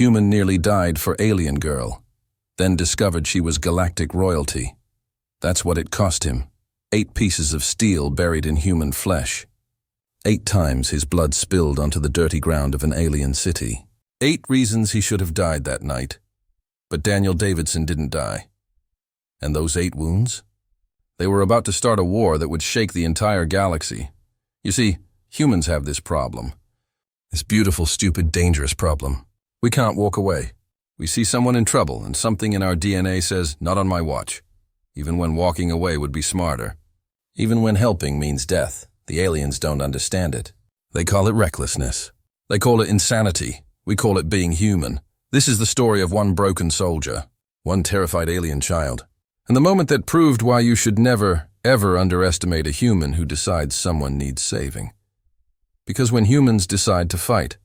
Human nearly died for alien girl, then discovered she was galactic royalty. That's what it cost him. 8 pieces of steel buried in human flesh. 8 times his blood spilled onto the dirty ground of an alien city. 8 reasons he should have died that night. But Daniel Davidson didn't die. And those 8 wounds? They were about to start a war that would shake the entire galaxy. You see, humans have this problem. This beautiful, stupid, dangerous problem. We can't walk away. We see someone in trouble, and something in our DNA says, not on my watch. Even when walking away would be smarter. Even when helping means death, the aliens don't understand it. They call it recklessness. They call it insanity. We call it being human. This is the story of one broken soldier, one terrified alien child, and the moment that proved why you should never, ever underestimate a human who decides someone needs saving. Because when humans decide to fight,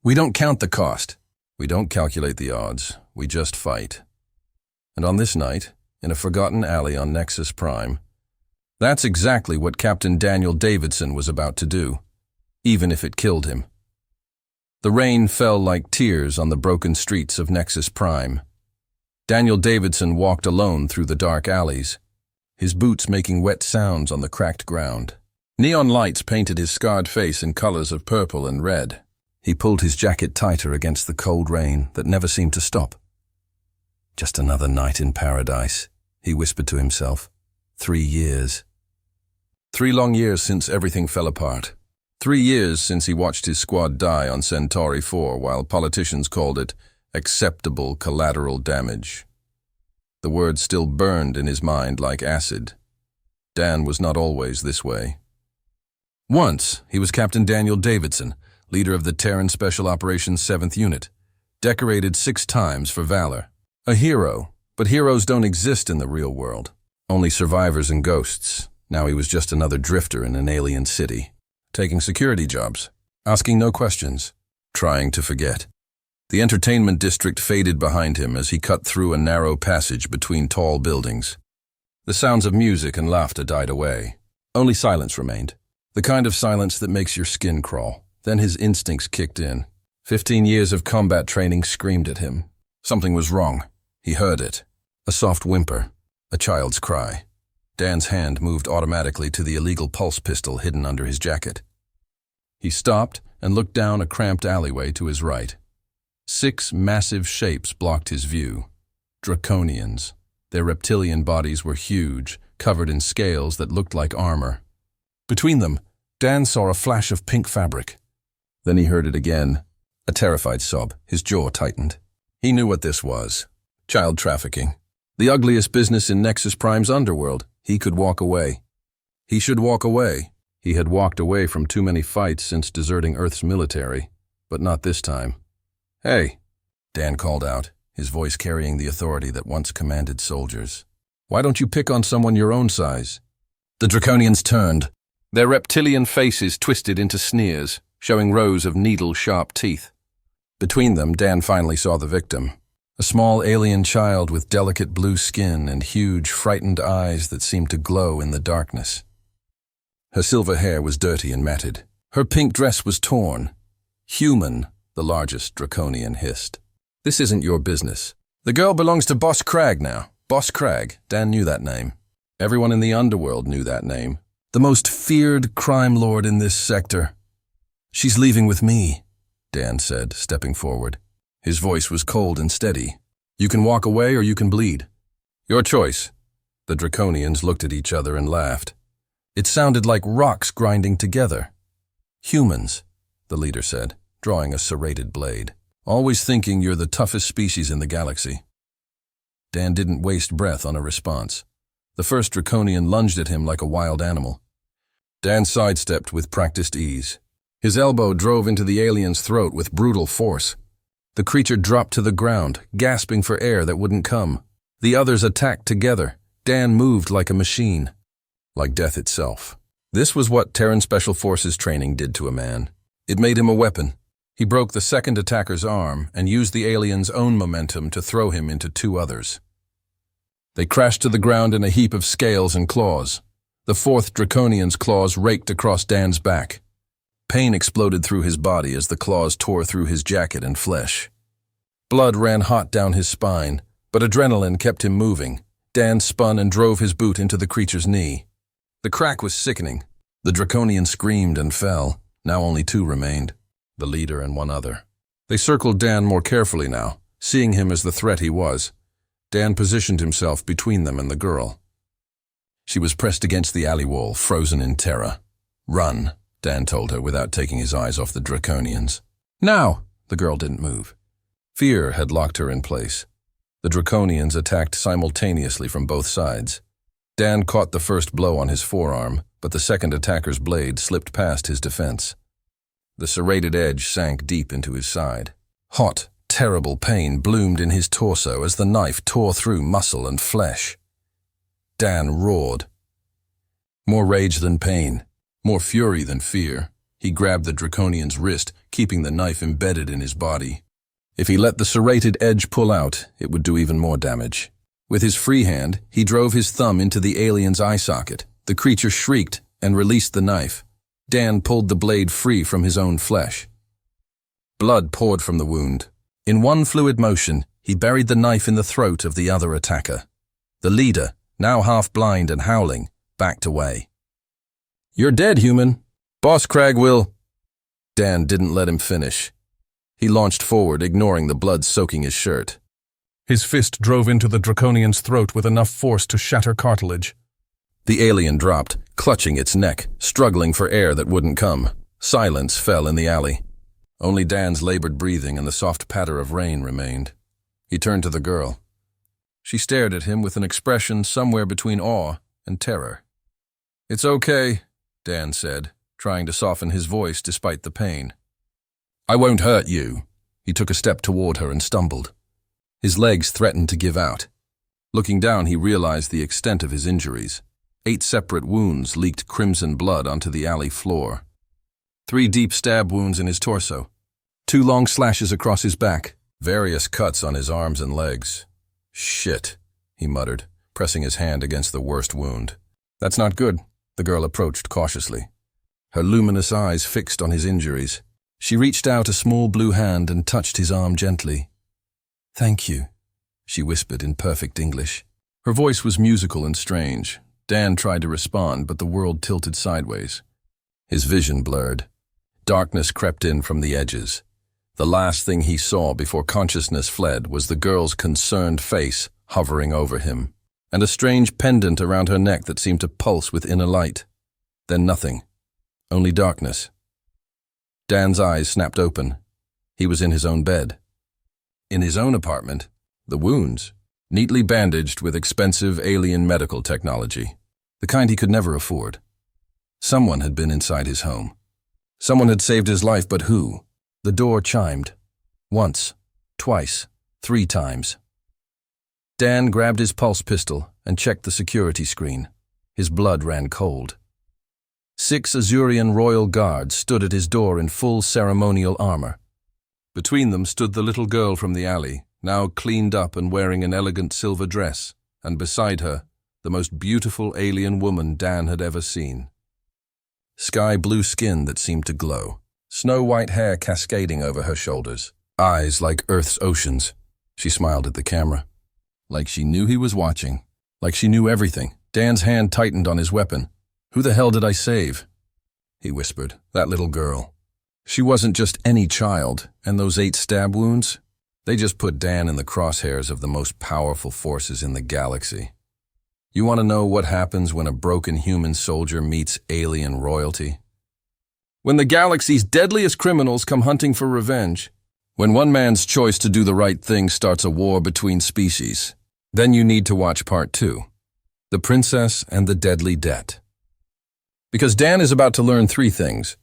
we don't count the cost. We don't calculate the odds. We just fight. And on this night, in a forgotten alley on Nexus Prime, that's exactly what Captain Daniel Davidson was about to do, even if it killed him. The rain fell like tears on the broken streets of Nexus Prime. Daniel Davidson walked alone through the dark alleys, his boots making wet sounds on the cracked ground. Neon lights painted his scarred face in colors of purple and red. He pulled his jacket tighter against the cold rain that never seemed to stop. Just another night in paradise, he whispered to himself. 3 years. 3 long years since everything fell apart. 3 years since he watched his squad die on Centauri 4 while politicians called it acceptable collateral damage. The word still burned in his mind like acid. Dan was not always this way. Once, he was Captain Daniel Davidson, leader of the Terran Special Operations 7th Unit, decorated 6 times for valor. A hero, but heroes don't exist in the real world. Only survivors and ghosts. Now he was just another drifter in an alien city, taking security jobs, asking no questions, trying to forget. The entertainment district faded behind him as he cut through a narrow passage between tall buildings. The sounds of music and laughter died away. Only silence remained, the kind of silence that makes your skin crawl. Then his instincts kicked in. 15 years of combat training screamed at him. Something was wrong. He heard it. A soft whimper. A child's cry. Dan's hand moved automatically to the illegal pulse pistol hidden under his jacket. He stopped and looked down a cramped alleyway to his right. 6 massive shapes blocked his view. Draconians. Their reptilian bodies were huge, covered in scales that looked like armor. Between them, Dan saw a flash of pink fabric. Then he heard it again. A terrified sob. His jaw tightened. He knew what this was. Child trafficking. The ugliest business in Nexus Prime's underworld. He could walk away. He should walk away. He had walked away from too many fights since deserting Earth's military. But not this time. "Hey," Dan called out, his voice carrying the authority that once commanded soldiers. "Why don't you pick on someone your own size?" The Draconians turned. Their reptilian faces twisted into sneers, showing rows of needle-sharp teeth. Between them, Dan finally saw the victim. A small alien child with delicate blue skin and huge, frightened eyes that seemed to glow in the darkness. Her silver hair was dirty and matted. Her pink dress was torn. "Human," the largest Draconian hissed. "This isn't your business. The girl belongs to Boss Crag now." Boss Crag, Dan knew that name. Everyone in the underworld knew that name. The most feared crime lord in this sector. "She's leaving with me," Dan said, stepping forward. His voice was cold and steady. "You can walk away or you can bleed. Your choice." The Draconians looked at each other and laughed. It sounded like rocks grinding together. "Humans," the leader said, drawing a serrated blade. "Always thinking you're the toughest species in the galaxy." Dan didn't waste breath on a response. The first Draconian lunged at him like a wild animal. Dan sidestepped with practiced ease. His elbow drove into the alien's throat with brutal force. The creature dropped to the ground, gasping for air that wouldn't come. The others attacked together. Dan moved like a machine, like death itself. This was what Terran Special Forces training did to a man. It made him a weapon. He broke the second attacker's arm and used the alien's own momentum to throw him into 2 others. They crashed to the ground in a heap of scales and claws. The 4th Draconian's claws raked across Dan's back. Pain exploded through his body as the claws tore through his jacket and flesh. Blood ran hot down his spine, but adrenaline kept him moving. Dan spun and drove his boot into the creature's knee. The crack was sickening. The Draconian screamed and fell. Now only two remained, the leader and one other. They circled Dan more carefully now, seeing him as the threat he was. Dan positioned himself between them and the girl. She was pressed against the alley wall, frozen in terror. "Run," Dan told her without taking his eyes off the Draconians. "Now!" The girl didn't move. Fear had locked her in place. The Draconians attacked simultaneously from both sides. Dan caught the first blow on his forearm, but the second attacker's blade slipped past his defense. The serrated edge sank deep into his side. Hot, terrible pain bloomed in his torso as the knife tore through muscle and flesh. Dan roared. More rage than pain, more fury than fear. He grabbed the Draconian's wrist, keeping the knife embedded in his body. If he let the serrated edge pull out, it would do even more damage. With his free hand, he drove his thumb into the alien's eye socket. The creature shrieked and released the knife. Dan pulled the blade free from his own flesh. Blood poured from the wound. In one fluid motion, he buried the knife in the throat of the other attacker. The leader, now half blind and howling, backed away. "You're dead, human. Boss Crag will—" Dan didn't let him finish. He launched forward, ignoring the blood soaking his shirt. His fist drove into the Draconian's throat with enough force to shatter cartilage. The alien dropped, clutching its neck, struggling for air that wouldn't come. Silence fell in the alley. Only Dan's labored breathing and the soft patter of rain remained. He turned to the girl. She stared at him with an expression somewhere between awe and terror. "It's okay," Dan said, trying to soften his voice despite the pain. "I won't hurt you." He took a step toward her and stumbled. His legs threatened to give out. Looking down, he realized the extent of his injuries. 8 separate wounds leaked crimson blood onto the alley floor. 3 deep stab wounds in his torso. 2 long slashes across his back. Various cuts on his arms and legs. "Shit," he muttered, pressing his hand against the worst wound. "That's not good." The girl approached cautiously, her luminous eyes fixed on his injuries. She reached out a small blue hand and touched his arm gently. "Thank you," she whispered in perfect English. Her voice was musical and strange. Dan tried to respond, but the world tilted sideways. His vision blurred. Darkness crept in from the edges. The last thing he saw before consciousness fled was the girl's concerned face hovering over him, and a strange pendant around her neck that seemed to pulse with inner light. Then nothing. Only darkness. Dan's eyes snapped open. He was in his own bed. In his own apartment, the wounds, neatly bandaged with expensive alien medical technology, the kind he could never afford. Someone had been inside his home. Someone had saved his life, but who? The door chimed. Once, twice, 3 times. Dan grabbed his pulse pistol and checked the security screen. His blood ran cold. 6 Azurian royal guards stood at his door in full ceremonial armor. Between them stood the little girl from the alley, now cleaned up and wearing an elegant silver dress, and beside her, the most beautiful alien woman Dan had ever seen. Sky-blue skin that seemed to glow, snow-white hair cascading over her shoulders, eyes like Earth's oceans. She smiled at the camera. Like she knew he was watching, like she knew everything. Dan's hand tightened on his weapon. "Who the hell did I save?" he whispered. "That little girl. She wasn't just any child, and those 8 stab wounds, they just put Dan in the crosshairs of the most powerful forces in the galaxy. You want to know what happens when a broken human soldier meets alien royalty? When the galaxy's deadliest criminals come hunting for revenge. When one man's choice to do the right thing starts a war between species. Then you need to watch part 2. The Princess and the Deadly Debt. Because Dan is about to learn 3 things.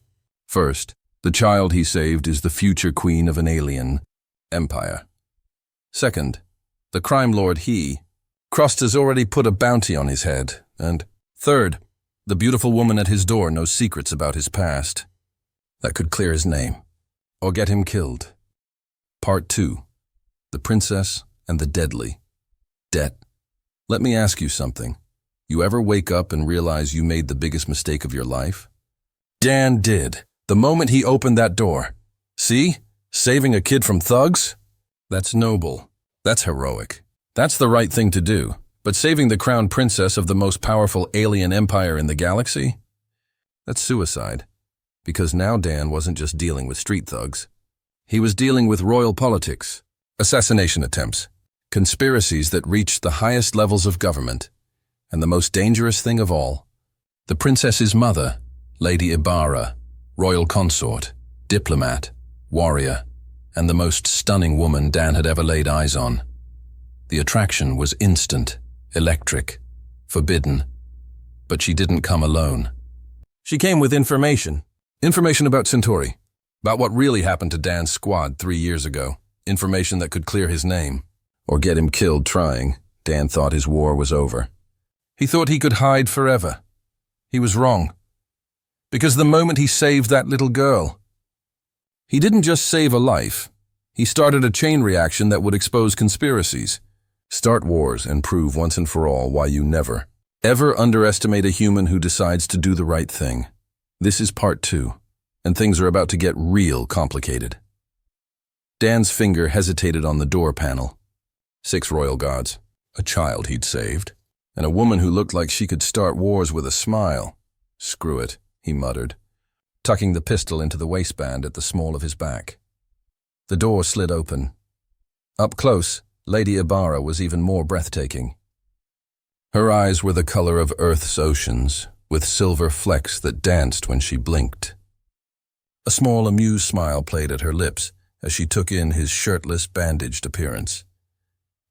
First, the child he saved is the future queen of an alien empire. Second, the crime lord Crust has already put a bounty on his head. And third, the beautiful woman at his door knows secrets about his past that could clear his name or get him killed. Part 2. The Princess and the Deadly Debt. Let me ask you something. You ever wake up and realize you made the biggest mistake of your life? Dan did, the moment he opened that door. See? Saving a kid from thugs? That's noble. That's heroic. That's the right thing to do. But saving the crown princess of the most powerful alien empire in the galaxy? That's suicide. Because now Dan wasn't just dealing with street thugs. He was dealing with royal politics, assassination attempts, conspiracies that reached the highest levels of government, and the most dangerous thing of all, the princess's mother, Lady Ibarra, royal consort, diplomat, warrior, and the most stunning woman Dan had ever laid eyes on. The attraction was instant, electric, forbidden, but she didn't come alone. She came with information about Centauri, about what really happened to Dan's squad 3 years ago, information that could clear his name, or get him killed trying. Dan thought his war was over. He thought he could hide forever. He was wrong. Because the moment he saved that little girl, he didn't just save a life, he started a chain reaction that would expose conspiracies, start wars, and prove once and for all why you never, ever underestimate a human who decides to do the right thing. This is part 2, and things are about to get real complicated. Dan's finger hesitated on the door panel. 6 royal guards, a child he'd saved, and a woman who looked like she could start wars with a smile. Screw it, he muttered, tucking the pistol into the waistband at the small of his back. The door slid open. Up close, Lady Ibarra was even more breathtaking. Her eyes were the color of Earth's oceans, with silver flecks that danced when she blinked. A small, amused smile played at her lips as she took in his shirtless, bandaged appearance.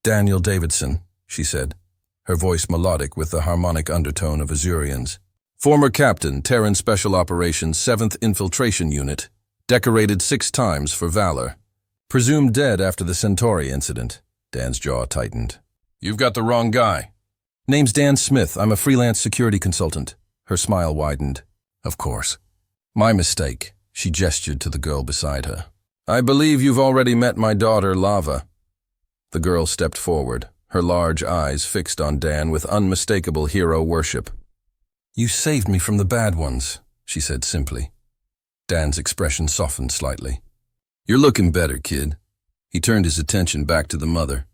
"Daniel Davidson," she said, her voice melodic with the harmonic undertone of Azurians. "Former Captain, Terran Special Operations 7th Infiltration Unit, decorated 6 times for valor. Presumed dead after the Centauri incident." Dan's jaw tightened. "You've got the wrong guy." "Name's Dan Smith. I'm a freelance security consultant." Her smile widened. "Of course. My mistake." She gestured to the girl beside her. "I believe you've already met my daughter, Lava." The girl stepped forward, her large eyes fixed on Dan with unmistakable hero worship. "You saved me from the bad ones," she said simply. Dan's expression softened slightly. "You're looking better, kid." He turned his attention back to the mother.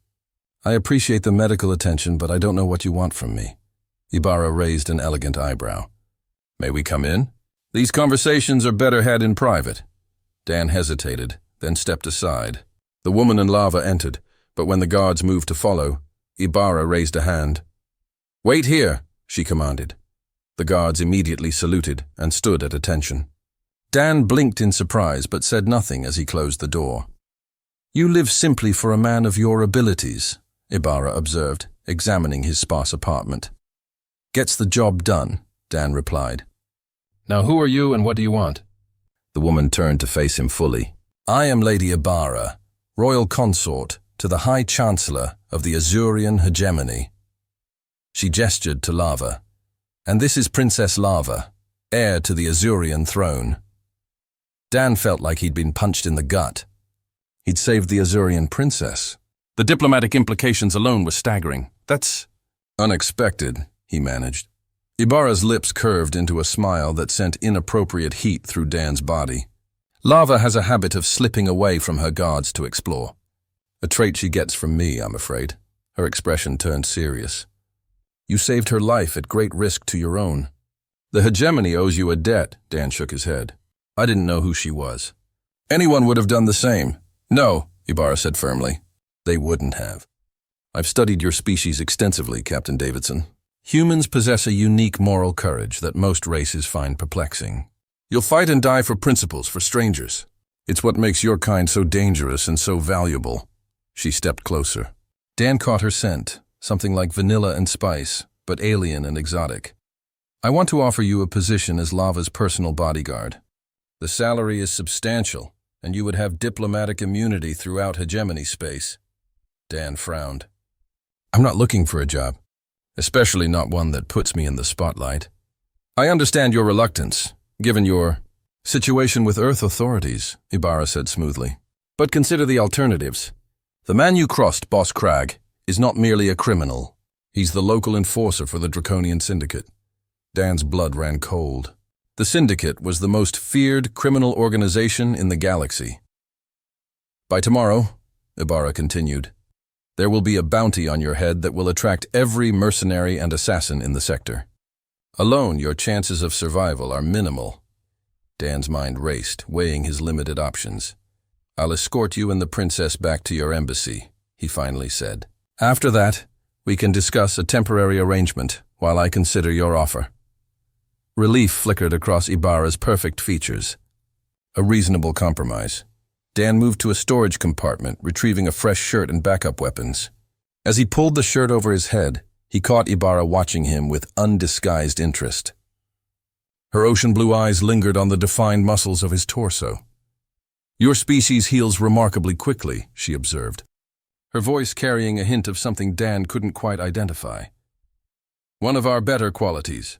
"I appreciate the medical attention, but I don't know what you want from me." Ibarra raised an elegant eyebrow. "May we come in? These conversations are better had in private." Dan hesitated, then stepped aside. The woman and Lava entered, but when the guards moved to follow, Ibarra raised a hand. "Wait here," she commanded. The guards immediately saluted and stood at attention. Dan blinked in surprise but said nothing as he closed the door. "You live simply for a man of your abilities," Ibarra observed, examining his sparse apartment. "Gets the job done," Dan replied. "Now who are you and what do you want?" The woman turned to face him fully. "I am Lady Ibarra, royal consort to the High Chancellor of the Azurian hegemony." She gestured to Lava. "And this is Princess Lava, heir to the Azurian throne." Dan felt like he'd been punched in the gut. He'd saved the Azurian princess. The diplomatic implications alone were staggering. "That's unexpected," he managed. Ibarra's lips curved into a smile that sent inappropriate heat through Dan's body. "Lava has a habit of slipping away from her guards to explore. A trait she gets from me, I'm afraid." Her expression turned serious. "You saved her life at great risk to your own." "The hegemony owes you a debt," Dan shook his head. "I didn't know who she was." "Anyone would have done the same." "No," Ibarra said firmly. "They wouldn't have. I've studied your species extensively, Captain Davidson. Humans possess a unique moral courage that most races find perplexing. You'll fight and die for principles, for strangers. It's what makes your kind so dangerous and so valuable." She stepped closer. Dan caught her scent, something like vanilla and spice, but alien and exotic. "I want to offer you a position as Lava's personal bodyguard. The salary is substantial, and you would have diplomatic immunity throughout hegemony space." Dan frowned. "I'm not looking for a job, especially not one that puts me in the spotlight." "I understand your reluctance, given your situation with Earth authorities," Ibarra said smoothly. "But consider the alternatives. The man you crossed, Boss Crag, is not merely a criminal. He's the local enforcer for the Draconian Syndicate." Dan's blood ran cold. The Syndicate was the most feared criminal organization in the galaxy. "By tomorrow, Ibarra continued. There will be a bounty on your head that will attract every mercenary and assassin in the sector. Alone, your chances of survival are minimal. Dan's mind raced, weighing his limited options. I'll escort you and the princess back to your embassy, he finally said. After that, we can discuss a temporary arrangement while I consider your offer. Relief flickered across Ibarra's perfect features. A reasonable compromise. Dan moved to a storage compartment, retrieving a fresh shirt and backup weapons. As he pulled the shirt over his head, he caught Ibarra watching him with undisguised interest. Her ocean blue eyes lingered on the defined muscles of his torso. Your species heals remarkably quickly, she observed, her voice carrying a hint of something Dan couldn't quite identify. One of our better qualities,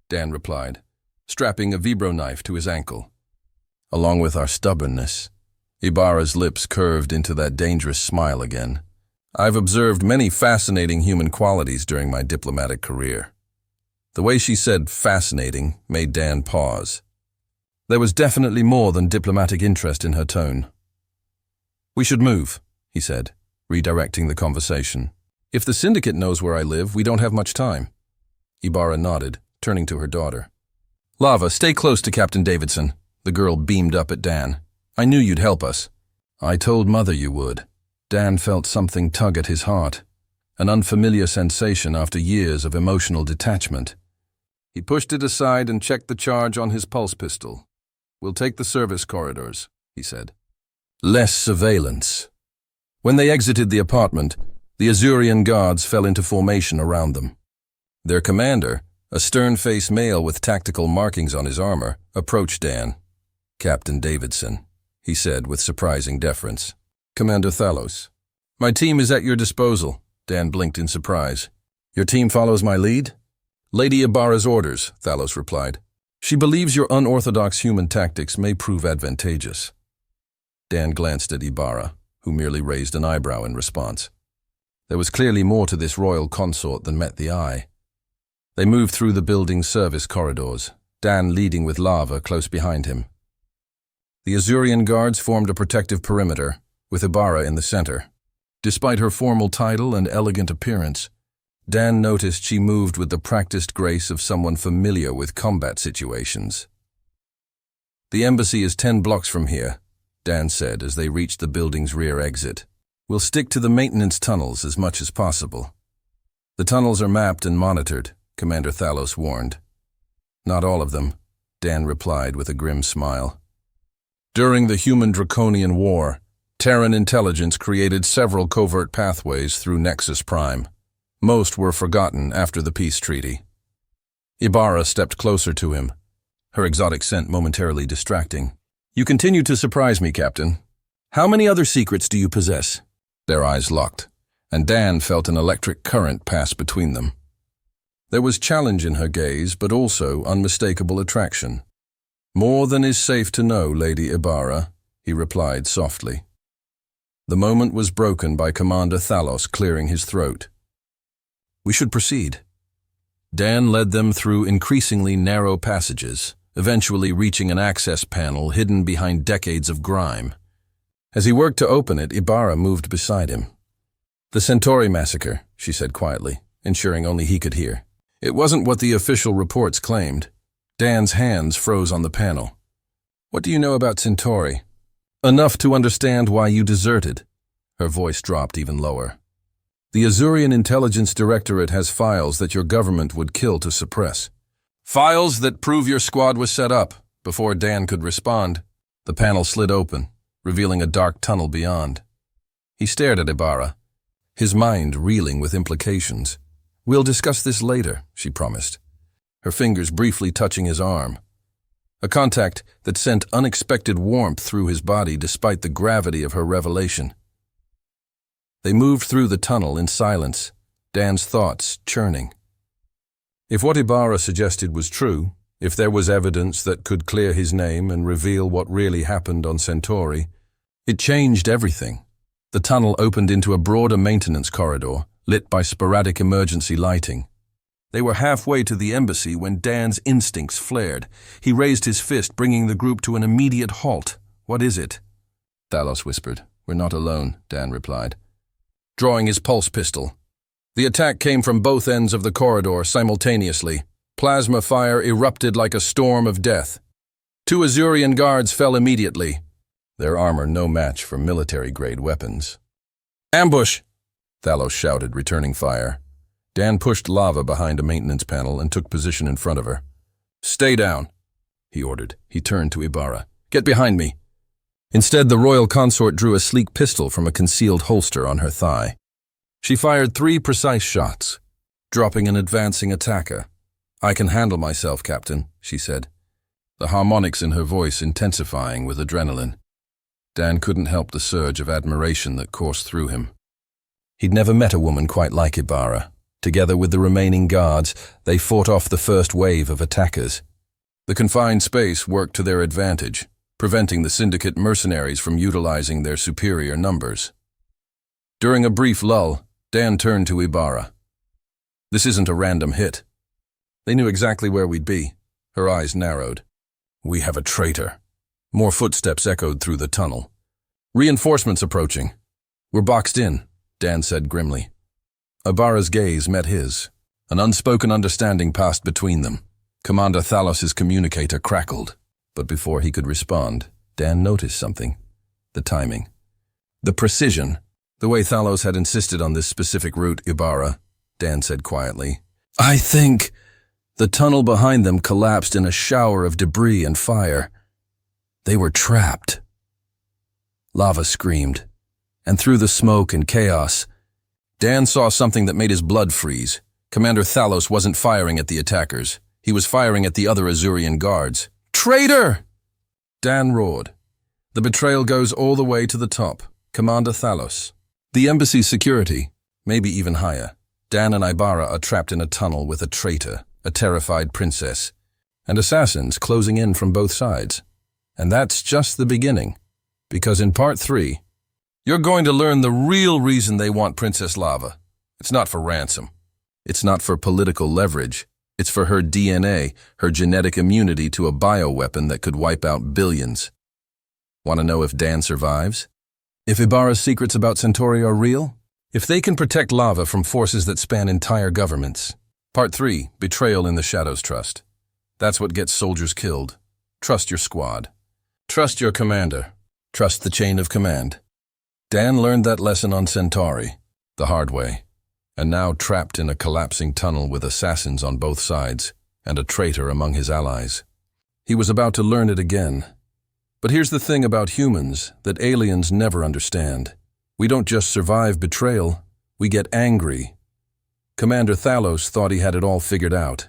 Dan replied, strapping a vibro knife to his ankle. Along with our stubbornness. Ibarra's lips curved into that dangerous smile again. I've observed many fascinating human qualities during my diplomatic career. The way she said fascinating made Dan pause. There was definitely more than diplomatic interest in her tone. We should move, he said, redirecting the conversation. If the syndicate knows where I live, we don't have much time. Ibarra nodded, turning to her daughter. Lava, stay close to Captain Davidson. The girl beamed up at Dan. I knew you'd help us. I told Mother you would. Dan felt something tug at his heart, an unfamiliar sensation after years of emotional detachment. He pushed it aside and checked the charge on his pulse pistol. We'll take the service corridors, he said. Less surveillance. When they exited the apartment, the Azurian guards fell into formation around them. Their commander, a stern-faced male with tactical markings on his armor, approached Dan. Captain Davidson, he said with surprising deference. Commander Thalos. My team is at your disposal, Dan blinked in surprise. Your team follows my lead? Lady Ibarra's orders, Thalos replied. She believes your unorthodox human tactics may prove advantageous. Dan glanced at Ibarra, who merely raised an eyebrow in response. There was clearly more to this royal consort than met the eye. They moved through the building's service corridors, Dan leading with Lava close behind him. The Azurian guards formed a protective perimeter, with Ibarra in the center. Despite her formal title and elegant appearance, Dan noticed she moved with the practiced grace of someone familiar with combat situations. The embassy is 10 blocks from here, Dan said as they reached the building's rear exit. We'll stick to the maintenance tunnels as much as possible. The tunnels are mapped and monitored, Commander Thalos warned. Not all of them, Dan replied with a grim smile. During the Human-Draconian War, Terran intelligence created several covert pathways through Nexus Prime. Most were forgotten after the peace treaty. Ibarra stepped closer to him, her exotic scent momentarily distracting. You continue to surprise me, Captain. How many other secrets do you possess? Their eyes locked, and Dan felt an electric current pass between them. There was challenge in her gaze, but also unmistakable attraction. More than is safe to know, Lady Ibarra, he replied softly. The moment was broken by Commander Thalos clearing his throat. We should proceed. Dan led them through increasingly narrow passages, eventually reaching an access panel hidden behind decades of grime. As he worked to open it, Ibarra moved beside him. The Centauri massacre, she said quietly, ensuring only he could hear. It wasn't what the official reports claimed. Dan's hands froze on the panel. What do you know about Centauri? Enough to understand why you deserted. Her voice dropped even lower. The Azurian Intelligence Directorate has files that your government would kill to suppress. Files that prove your squad was set up. Before Dan could respond, the panel slid open, revealing a dark tunnel beyond. He stared at Ibarra, his mind reeling with implications. We'll discuss this later, she promised, her fingers briefly touching his arm. A contact that sent unexpected warmth through his body despite the gravity of her revelation. They moved through the tunnel in silence, Dan's thoughts churning. If what Ibarra suggested was true, if there was evidence that could clear his name and reveal what really happened on Centauri, it changed everything. The tunnel opened into a broader maintenance corridor, lit by sporadic emergency lighting. They were halfway to the embassy when Dan's instincts flared. He raised his fist, bringing the group to an immediate halt. What is it? Thalos whispered, "We're not alone," Dan replied, drawing his pulse pistol. The attack came from both ends of the corridor simultaneously. Plasma fire erupted like a storm of death. 2 Azurian guards fell immediately, their armor no match for military-grade weapons. "Ambush!" Thalos shouted, returning fire. Dan pushed Lava behind a maintenance panel and took position in front of her. "Stay down," he ordered. He turned to Ibarra. "Get behind me." Instead, the royal consort drew a sleek pistol from a concealed holster on her thigh. She fired 3 precise shots, dropping an advancing attacker. "I can handle myself, Captain," she said, the harmonics in her voice intensifying with adrenaline. Dan couldn't help the surge of admiration that coursed through him. He'd never met a woman quite like Ibarra. Together with the remaining guards, they fought off the first wave of attackers. The confined space worked to their advantage, preventing the Syndicate mercenaries from utilizing their superior numbers. During a brief lull, Dan turned to Ibarra. "This isn't a random hit. They knew exactly where we'd be." Her eyes narrowed. "We have a traitor." More footsteps echoed through the tunnel. "Reinforcements approaching." "We're boxed in," Dan said grimly. Ibarra's gaze met his. An unspoken understanding passed between them. Commander Thalos's communicator crackled, but before he could respond, Dan noticed something. The timing. The precision. "The way Thalos had insisted on this specific route, Ibarra," Dan said quietly. "I think..." The tunnel behind them collapsed in a shower of debris and fire. They were trapped. Lava screamed, and through the smoke and chaos, Dan saw something that made his blood freeze. Commander Thalos wasn't firing at the attackers. He was firing at the other Azurian guards. "Traitor!" Dan roared. "The betrayal goes all the way to the top. Commander Thalos. The embassy's security, maybe even higher. Dan and Ibarra are trapped in a tunnel with a traitor, a terrified princess, and assassins closing in from both sides. And that's just the beginning, because in Part 3, you're going to learn the real reason they want Princess Lava. It's not for ransom. It's not for political leverage. It's for her DNA, her genetic immunity to a bioweapon that could wipe out billions. Want to know if Dan survives? If Ibarra's secrets about Centauri are real? If they can protect Lava from forces that span entire governments? Part 3, Betrayal in the Shadows Trust. That's what gets soldiers killed. Trust your squad. Trust your commander. Trust the chain of command. Dan learned that lesson on Centauri, the hard way, and now trapped in a collapsing tunnel with assassins on both sides and a traitor among his allies. He was about to learn it again. But here's the thing about humans that aliens never understand. We don't just survive betrayal, we get angry. Commander Thalos thought he had it all figured out.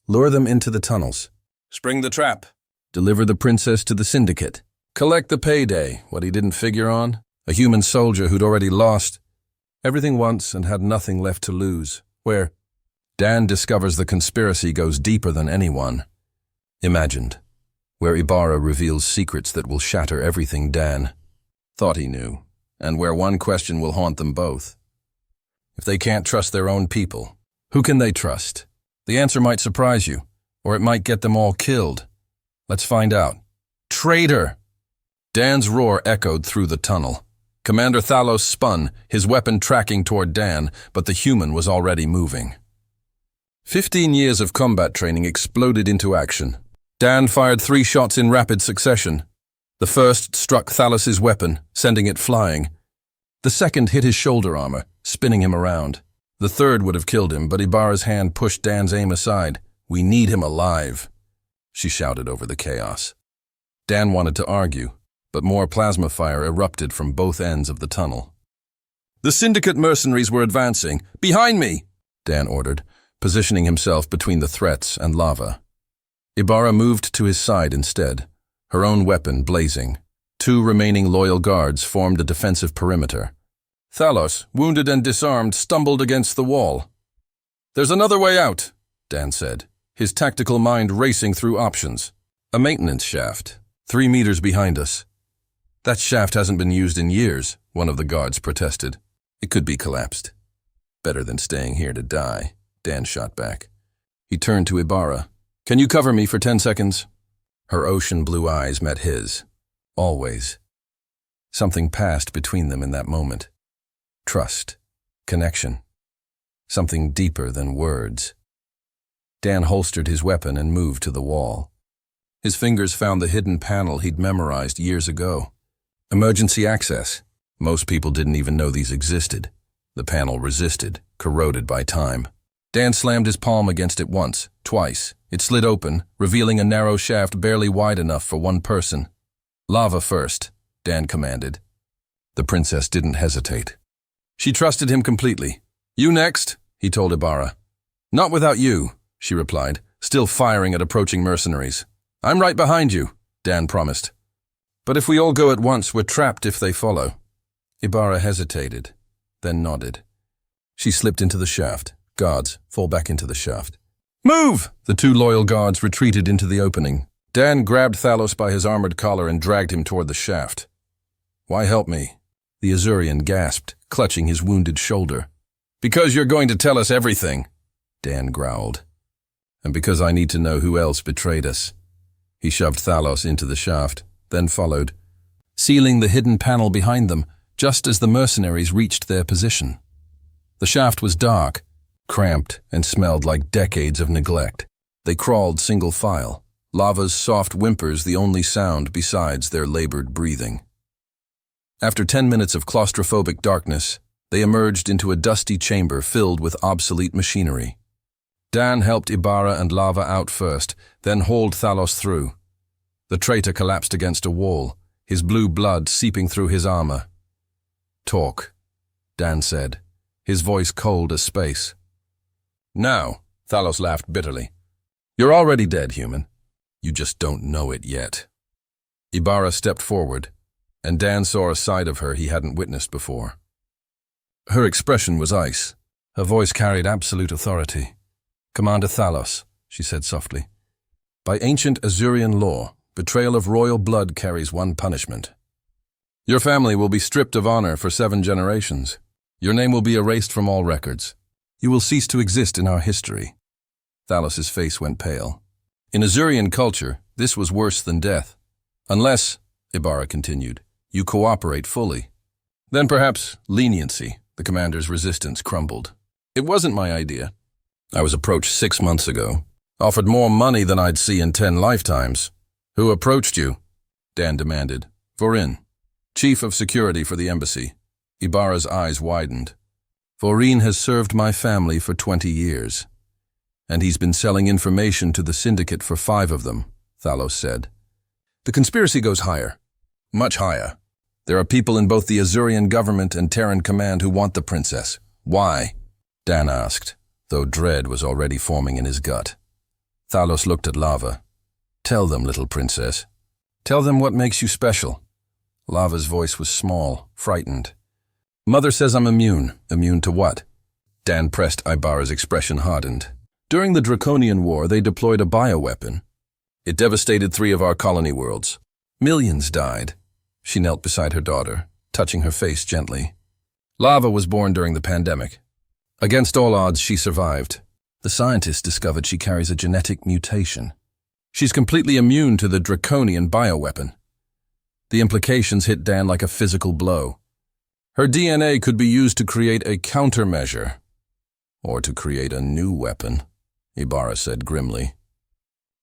Lure them into the tunnels. Spring the trap. Deliver the princess to the Syndicate. Collect the payday, what he didn't figure on. A human soldier who'd already lost everything once and had nothing left to lose. Where Dan discovers the conspiracy goes deeper than anyone imagined. Where Ibarra reveals secrets that will shatter everything Dan thought he knew. And where one question will haunt them both. If they can't trust their own people, who can they trust? The answer might surprise you, or it might get them all killed. Let's find out. Traitor! Dan's roar echoed through the tunnel. Commander Thalos spun, his weapon tracking toward Dan, but the human was already moving. 15 years of combat training exploded into action. Dan fired 3 shots in rapid succession. The first struck Thalos's weapon, sending it flying. The second hit his shoulder armor, spinning him around. The third would have killed him, but Ibarra's hand pushed Dan's aim aside. "We need him alive," she shouted over the chaos. Dan wanted to argue, but more plasma fire erupted from both ends of the tunnel. "The Syndicate mercenaries were advancing. Behind me!" Dan ordered, positioning himself between the threats and Lava. Ibarra moved to his side instead, her own weapon blazing. 2 remaining loyal guards formed a defensive perimeter. Thalos, wounded and disarmed, stumbled against the wall. "There's another way out," Dan said, his tactical mind racing through options. "A maintenance shaft, 3 meters behind us." "That shaft hasn't been used in years," one of the guards protested. "It could be collapsed." "Better than staying here to die," Dan shot back. He turned to Ibarra. "Can you cover me for 10 seconds? Her ocean blue eyes met his. "Always." Something passed between them in that moment. Trust. Connection. Something deeper than words. Dan holstered his weapon and moved to the wall. His fingers found the hidden panel he'd memorized years ago. Emergency access. Most people didn't even know these existed. The panel resisted, corroded by time. Dan slammed his palm against it once, twice. It slid open, revealing a narrow shaft barely wide enough for one person. "Lava first," Dan commanded. The princess didn't hesitate. She trusted him completely. "You next," he told Ibarra. "Not without you," she replied, still firing at approaching mercenaries. "I'm right behind you," Dan promised. "But if we all go at once, we're trapped if they follow." Ibarra hesitated, then nodded. She slipped into the shaft. "Guards, fall back into the shaft." "Move!" The two loyal guards retreated into the opening. Dan grabbed Thalos by his armored collar and dragged him toward the shaft. "Why help me?" The Azurian gasped, clutching his wounded shoulder. "Because you're going to tell us everything," Dan growled. "And because I need to know who else betrayed us." He shoved Thalos into the shaft, then followed, sealing the hidden panel behind them just as the mercenaries reached their position. The shaft was dark, cramped, and smelled like decades of neglect. They crawled single file, lava's soft whimpers the only sound besides their labored breathing. After 10 minutes of claustrophobic darkness, they emerged into a dusty chamber filled with obsolete machinery. Dan helped Ibarra and Lava out first, then hauled Thalos through. The traitor collapsed against a wall, his blue blood seeping through his armor. "Talk," Dan said, his voice cold as space. "Now," Thalos laughed bitterly. "You're already dead, human. You just don't know it yet." Ibarra stepped forward, and Dan saw a side of her he hadn't witnessed before. Her expression was ice. Her voice carried absolute authority. "Commander Thalos," she said softly, "by ancient Azurian law, betrayal of royal blood carries one punishment. Your family will be stripped of honor for 7 generations. Your name will be erased from all records. You will cease to exist in our history." Thalos's face went pale. In Azurian culture, this was worse than death. "Unless," Ibarra continued, "you cooperate fully. Then perhaps leniency." The commander's resistance crumbled. "It wasn't my idea. I was approached 6 months ago. Offered more money than I'd see in 10 lifetimes. Who approached you?" Dan demanded. "Vorin, chief of security for the embassy." Ibarra's eyes widened. "Vorin has served my family for 20 years. And he's been selling information to the syndicate for 5 of them," Thalos said. "The conspiracy goes higher. Much higher. There are people in both the Azurian government and Terran command who want the princess. Why?" Dan asked, though dread was already forming in his gut. Thalos looked at Lava. "Tell them, little princess. Tell them what makes you special." Lava's voice was small, frightened. "Mother says I'm immune. Immune to what?" Dan pressed. Ibarra's expression hardened. "During the Draconian War, they deployed a bioweapon. It devastated 3 of our colony worlds. Millions died." She knelt beside her daughter, touching her face gently. "Lava was born during the pandemic. Against all odds, she survived. The scientists discovered she carries a genetic mutation. She's completely immune to the draconian bioweapon." The implications hit Dan like a physical blow. "Her DNA could be used to create a countermeasure. Or to create a new weapon," Ibarra said grimly.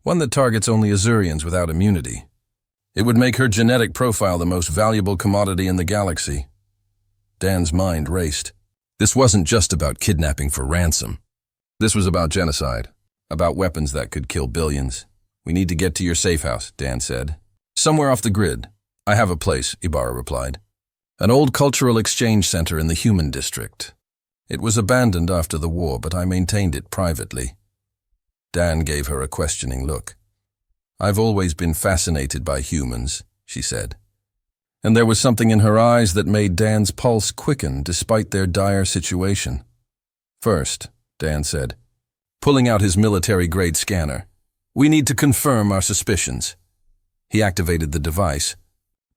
"One that targets only Azurians without immunity. It would make her genetic profile the most valuable commodity in the galaxy." Dan's mind raced. This wasn't just about kidnapping for ransom. This was about genocide, about weapons that could kill billions. "We need to get to your safe house," Dan said. "Somewhere off the grid." "I have a place," Ibarra replied. "An old cultural exchange center in the human district. It was abandoned after the war, but I maintained it privately." Dan gave her a questioning look. "I've always been fascinated by humans," she said. And there was something in her eyes that made Dan's pulse quicken despite their dire situation. "First," Dan said, pulling out his military-grade scanner, "we need to confirm our suspicions." He activated the device,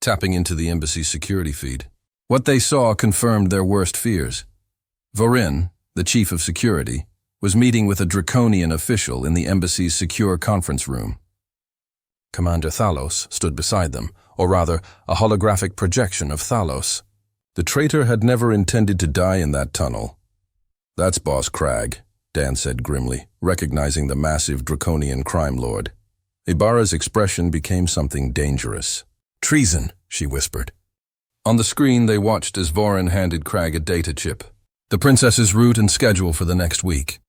tapping into the embassy's security feed. What they saw confirmed their worst fears. Vorin, the chief of security, was meeting with a draconian official in the embassy's secure conference room. Commander Thalos stood beside them, or rather, a holographic projection of Thalos. The traitor had never intended to die in that tunnel. "That's Boss Crag," Dan said grimly, recognizing the massive draconian crime lord. Ibarra's expression became something dangerous. "Treason," she whispered. On the screen, they watched as Vorin handed Crag a data chip, the princess's route and schedule for the next week,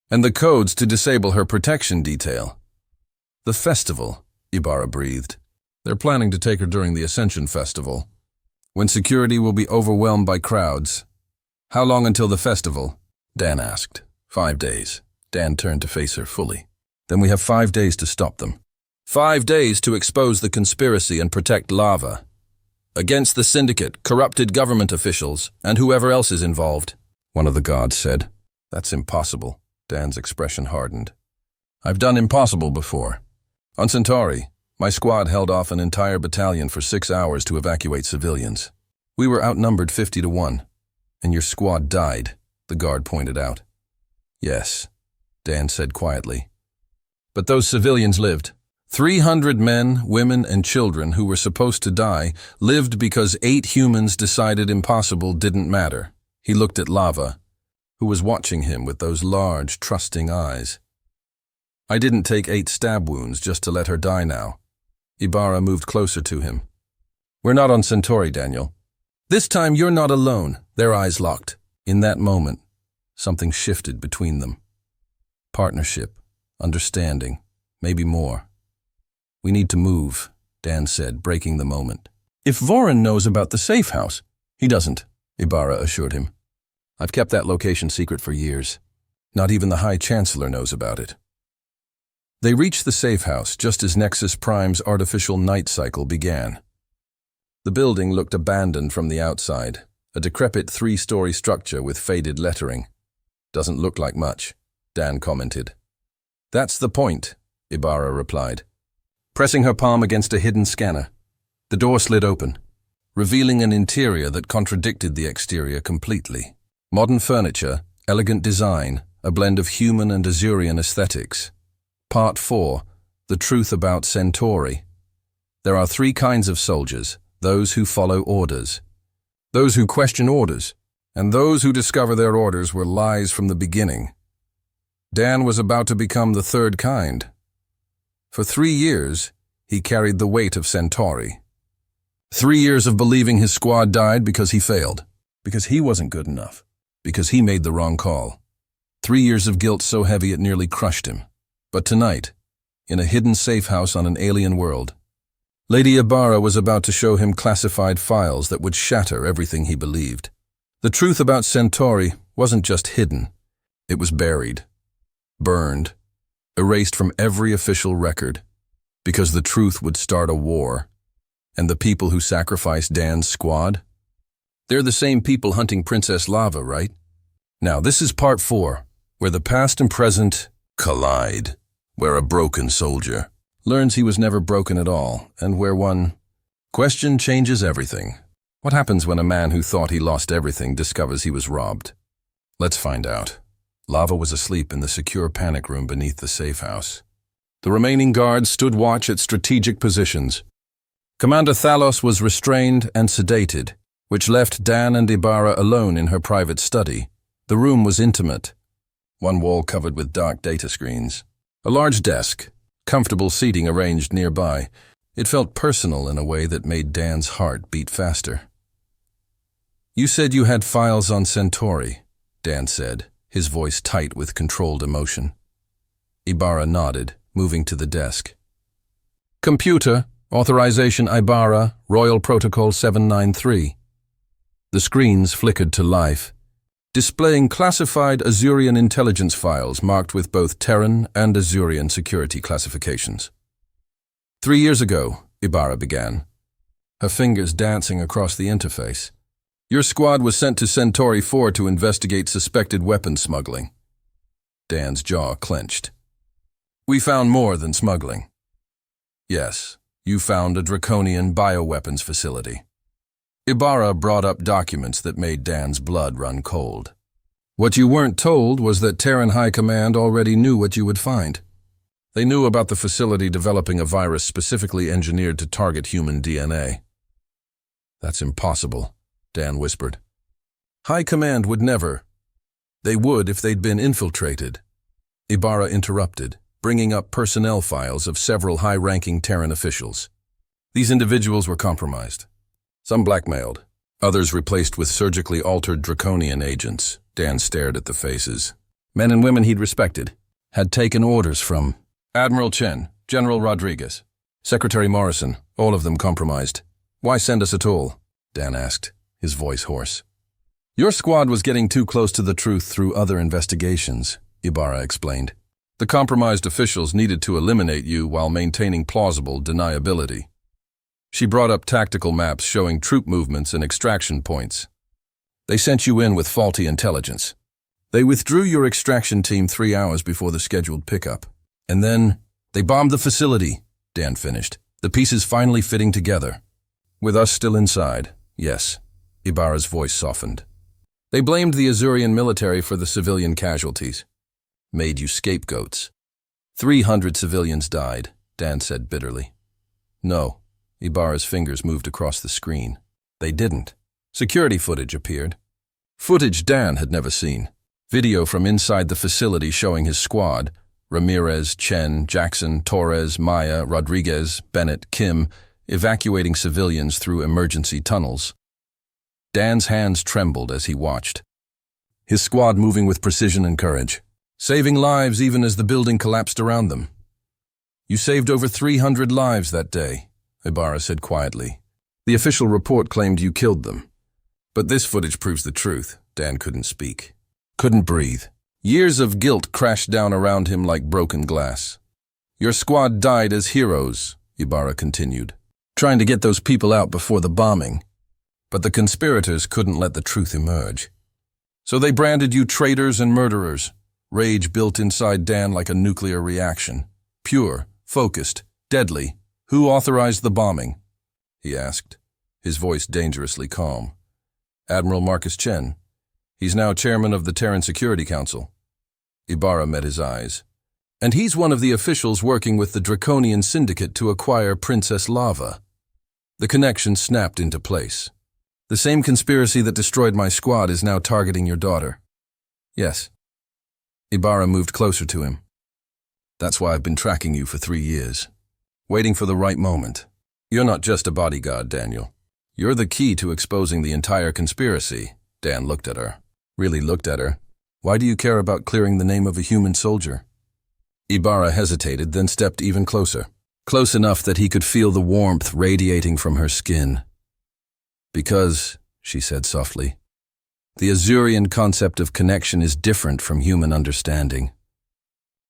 and the codes to disable her protection detail. "The festival," Ibarra breathed. "They're planning to take her during the Ascension Festival, when security will be overwhelmed by crowds." "How long until the festival?" Dan asked. 5 days. Dan turned to face her fully. "Then we have 5 days to stop them. 5 days to expose the conspiracy and protect Lava. Against the syndicate, corrupted government officials, and whoever else is involved," one of the guards said. "That's impossible." Dan's expression hardened. "I've done impossible before. On Centauri, my squad held off an entire battalion for 6 hours to evacuate civilians. We were outnumbered 50 to 1, and your squad died," the guard pointed out. "Yes," Dan said quietly. "But those civilians lived. 300 men, women, and children who were supposed to die lived because 8 humans decided impossible didn't matter." He looked at Lava, who was watching him with those large, trusting eyes. "I didn't take 8 stab wounds just to let her die now." Ibarra moved closer to him. "We're not on Centauri, Daniel. This time you're not alone." Their eyes locked. In that moment, something shifted between them. Partnership, understanding, maybe more. "We need to move," Dan said, breaking the moment. "If Vorin knows about the safe house—" "He doesn't," Ibarra assured him. "I've kept that location secret for years. Not even the High Chancellor knows about it." They reached the safe house just as Nexus Prime's artificial night cycle began. The building looked abandoned from the outside, a decrepit 3-story structure with faded lettering. "Doesn't look like much," Dan commented. "That's the point," Ibarra replied, pressing her palm against a hidden scanner. The door slid open, revealing an interior that contradicted the exterior completely. Modern furniture, elegant design, a blend of human and Azurian aesthetics. Part 4. The Truth About Centauri. There are 3 kinds of soldiers: those who follow orders, those who question orders, and those who discover their orders were lies from the beginning. Dan was about to become the 3rd kind. For 3 years, he carried the weight of Centauri. 3 years of believing his squad died because he failed, because he wasn't good enough, because he made the wrong call. 3 years of guilt so heavy it nearly crushed him. But tonight, in a hidden safe house on an alien world, Lady Ibarra was about to show him classified files that would shatter everything he believed. The truth about Centauri wasn't just hidden. It was buried, burned, erased from every official record, because the truth would start a war. And the people who sacrificed Dan's squad? They're the same people hunting Princess Lava, right? Now, this is part 4, where the past and present collide, where a broken soldier learns he was never broken at all, and where one question changes everything. What happens when a man who thought he lost everything discovers he was robbed? Let's find out. Lava was asleep in the secure panic room beneath the safe house. The remaining guards stood watch at strategic positions. Commander Thalos was restrained and sedated, which left Dan and Ibarra alone in her private study. The room was intimate, one wall covered with dark data screens. A large desk, comfortable seating arranged nearby. It felt personal in a way that made Dan's heart beat faster. "You said you had files on Centauri," Dan said, his voice tight with controlled emotion. Ibarra nodded, moving to the desk. "Computer, authorization Ibarra, Royal Protocol 793. The screens flickered to life, displaying classified Azurian intelligence files marked with both Terran and Azurian security classifications. 3 years ago, Ibarra began, her fingers dancing across the interface. Your squad was sent to Centauri 4 to investigate suspected weapons smuggling. Dan's jaw clenched. We found more than smuggling. Yes, you found a draconian bioweapons facility. Ibarra brought up documents that made Dan's blood run cold. What you weren't told was that Terran High Command already knew what you would find. They knew about the facility developing a virus specifically engineered to target human DNA. That's impossible, Dan whispered. High Command would never. They would if they'd been infiltrated. Ibarra interrupted, bringing up personnel files of several high-ranking Terran officials. These individuals were compromised. Some blackmailed, others replaced with surgically altered draconian agents. Dan stared at the faces. Men and women he'd respected, had taken orders from Admiral Chen, General Rodriguez, Secretary Morrison, all of them compromised. Why send us at all? Dan asked, his voice hoarse. Your squad was getting too close to the truth through other investigations, Ibarra explained. The compromised officials needed to eliminate you while maintaining plausible deniability. She brought up tactical maps showing troop movements and extraction points. They sent you in with faulty intelligence. They withdrew your extraction team 3 hours before the scheduled pickup. And then, they bombed the facility, Dan finished, the pieces finally fitting together. With us still inside, yes, Ibarra's voice softened. They blamed the Azurian military for the civilian casualties. Made you scapegoats. 300 civilians died, Dan said bitterly. No, Ibarra's fingers moved across the screen. They didn't. Security footage appeared. Footage Dan had never seen. Video from inside the facility showing his squad, Ramirez, Chen, Jackson, Torres, Maya, Rodriguez, Bennett, Kim, evacuating civilians through emergency tunnels. Dan's hands trembled as he watched. His squad moving with precision and courage, saving lives even as the building collapsed around them. You saved over 300 lives that day, Ibarra said quietly. The official report claimed you killed them. But this footage proves the truth. Dan couldn't speak. Couldn't breathe. Years of guilt crashed down around him like broken glass. Your squad died as heroes, Ibarra continued, trying to get those people out before the bombing. But the conspirators couldn't let the truth emerge. So they branded you traitors and murderers. Rage built inside Dan like a nuclear reaction. Pure, focused, deadly. Who authorized the bombing? He asked, his voice dangerously calm. Admiral Marcus Chen. He's now chairman of the Terran Security Council. Ibarra met his eyes. And he's one of the officials working with the Draconian Syndicate to acquire Princess Lava. The connection snapped into place. The same conspiracy that destroyed my squad is now targeting your daughter. Yes. Ibarra moved closer to him. That's why I've been tracking you for 3 years. Waiting for the right moment. You're not just a bodyguard, Daniel. You're the key to exposing the entire conspiracy. Dan looked at her. Really looked at her. Why do you care about clearing the name of a human soldier? Ibarra hesitated, then stepped even closer. Close enough that he could feel the warmth radiating from her skin. Because, she said softly, the Azurian concept of connection is different from human understanding.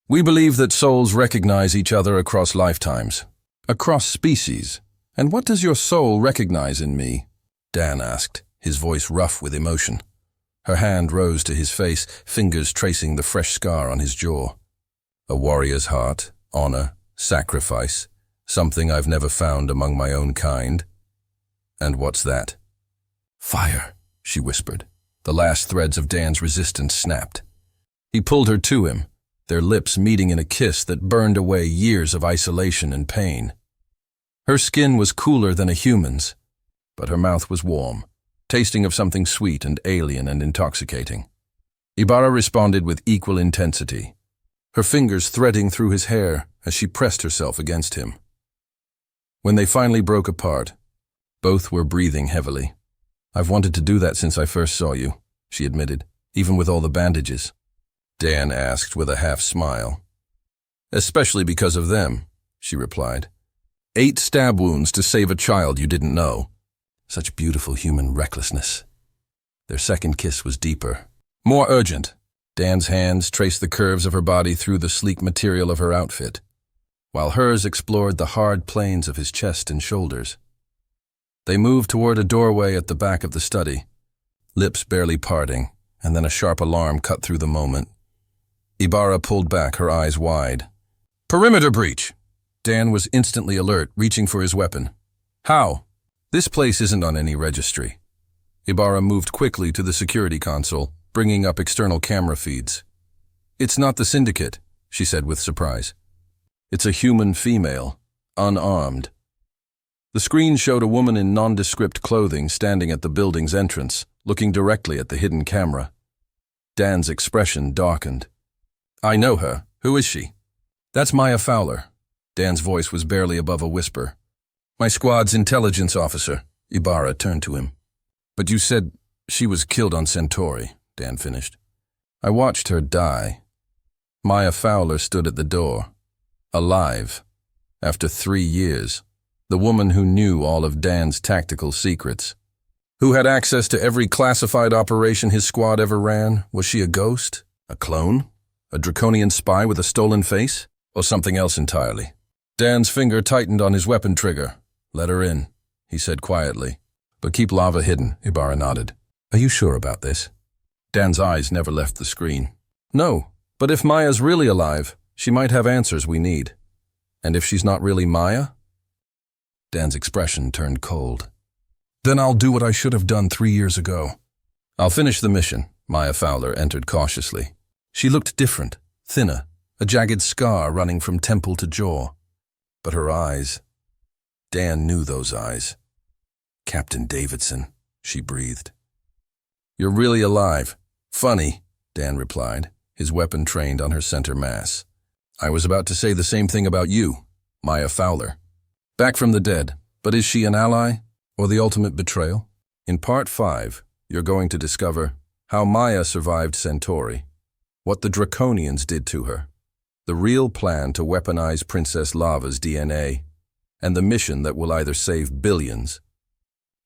We believe that souls recognize each other across lifetimes, across species. And what does your soul recognize in me? Dan asked, his voice rough with emotion. Her hand rose to his face, fingers tracing the fresh scar on his jaw. A warrior's heart, honor, sacrifice, something I've never found among my own kind. And what's that? Fire, she whispered. The last threads of Dan's resistance snapped. He pulled her to him, their lips meeting in a kiss that burned away years of isolation and pain. Her skin was cooler than a human's, but her mouth was warm, tasting of something sweet and alien and intoxicating. Ibarra responded with equal intensity, her fingers threading through his hair as she pressed herself against him. When they finally broke apart, both were breathing heavily. I've wanted to do that since I first saw you, she admitted, even with all the bandages. Dan asked with a half smile. Especially because of them, she replied. 8 stab wounds to save a child you didn't know. Such beautiful human recklessness. Their second kiss was deeper, more urgent. Dan's hands traced the curves of her body through the sleek material of her outfit, while hers explored the hard planes of his chest and shoulders. They moved toward a doorway at the back of the study, lips barely parting, and then a sharp alarm cut through the moment. Ibarra pulled back, her eyes wide. Perimeter breach! Dan was instantly alert, reaching for his weapon. How? This place isn't on any registry. Ibarra moved quickly to the security console, bringing up external camera feeds. It's not the syndicate, she said with surprise. It's a human female, unarmed. The screen showed a woman in nondescript clothing standing at the building's entrance, looking directly at the hidden camera. Dan's expression darkened. "I know her. Who is she?" "That's Maya Fowler." Dan's voice was barely above a whisper. "My squad's intelligence officer." Ibarra turned to him. "But you said she was killed on Centauri," Dan finished. "I watched her die." Maya Fowler stood at the door, alive, after 3 years. The woman who knew all of Dan's tactical secrets. Who had access to every classified operation his squad ever ran. Was she a ghost? A clone? A draconian spy with a stolen face? Or something else entirely? Dan's finger tightened on his weapon trigger. "Let her in," he said quietly. "But keep lava hidden," Ibarra nodded. "Are you sure about this?" Dan's eyes never left the screen. "No, but if Maya's really alive, she might have answers we need. And if she's not really Maya?" Dan's expression turned cold. "Then I'll do what I should have done 3 years ago. I'll finish the mission." Maya Fowler entered cautiously. She looked different, thinner, a jagged scar running from temple to jaw. But her eyes, Dan knew those eyes. "Captain Davidson," she breathed. "You're really alive." "Funny," Dan replied, his weapon trained on her center mass. "I was about to say the same thing about you, Maya Fowler. Back from the dead, but is she an ally or the ultimate betrayal?" In Part 5, you're going to discover how Maya survived Centauri, what the Draconians did to her, the real plan to weaponize Princess Lava's DNA, and the mission that will either save billions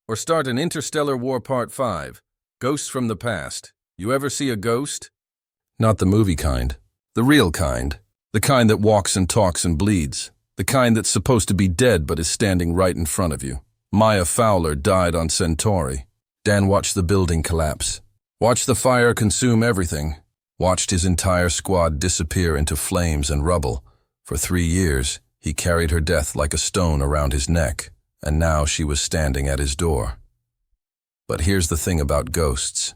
or start an interstellar war. Part 5, Ghosts from the Past. You ever see a ghost? Not the movie kind. The real kind. The kind that walks and talks and bleeds. The kind that's supposed to be dead but is standing right in front of you. Maya Fowler died on Centauri. Dan watched the building collapse. Watched the fire consume everything. Watched his entire squad disappear into flames and rubble. For 3 years, he carried her death like a stone around his neck, and now she was standing at his door. But here's the thing about ghosts.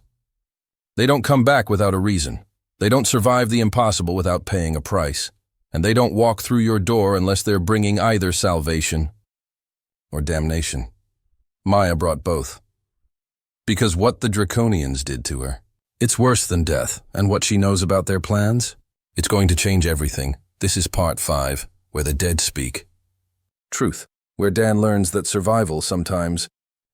They don't come back without a reason. They don't survive the impossible without paying a price. And they don't walk through your door unless they're bringing either salvation or damnation. Maya brought both. Because what the Draconians did to her, it's worse than death, and what she knows about their plans, it's going to change everything. This is Part 5, where the dead speak. Truth, where Dan learns that survival sometimes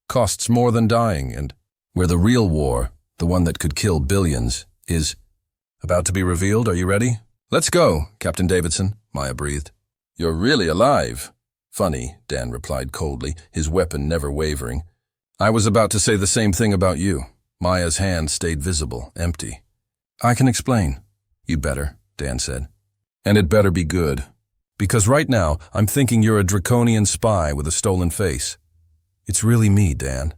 costs more than dying, and where the real war, the one that could kill billions, is about to be revealed. Are you ready? "Let's go, Captain Davidson," Maya breathed. "You're really alive." "Funny," Dan replied coldly, his weapon never wavering. "I was about to say the same thing about you." Maya's hand stayed visible, empty. "I can explain." "You better," Dan said. "And it better be good. Because right now, I'm thinking you're a draconian spy with a stolen face." "It's really me, Dan."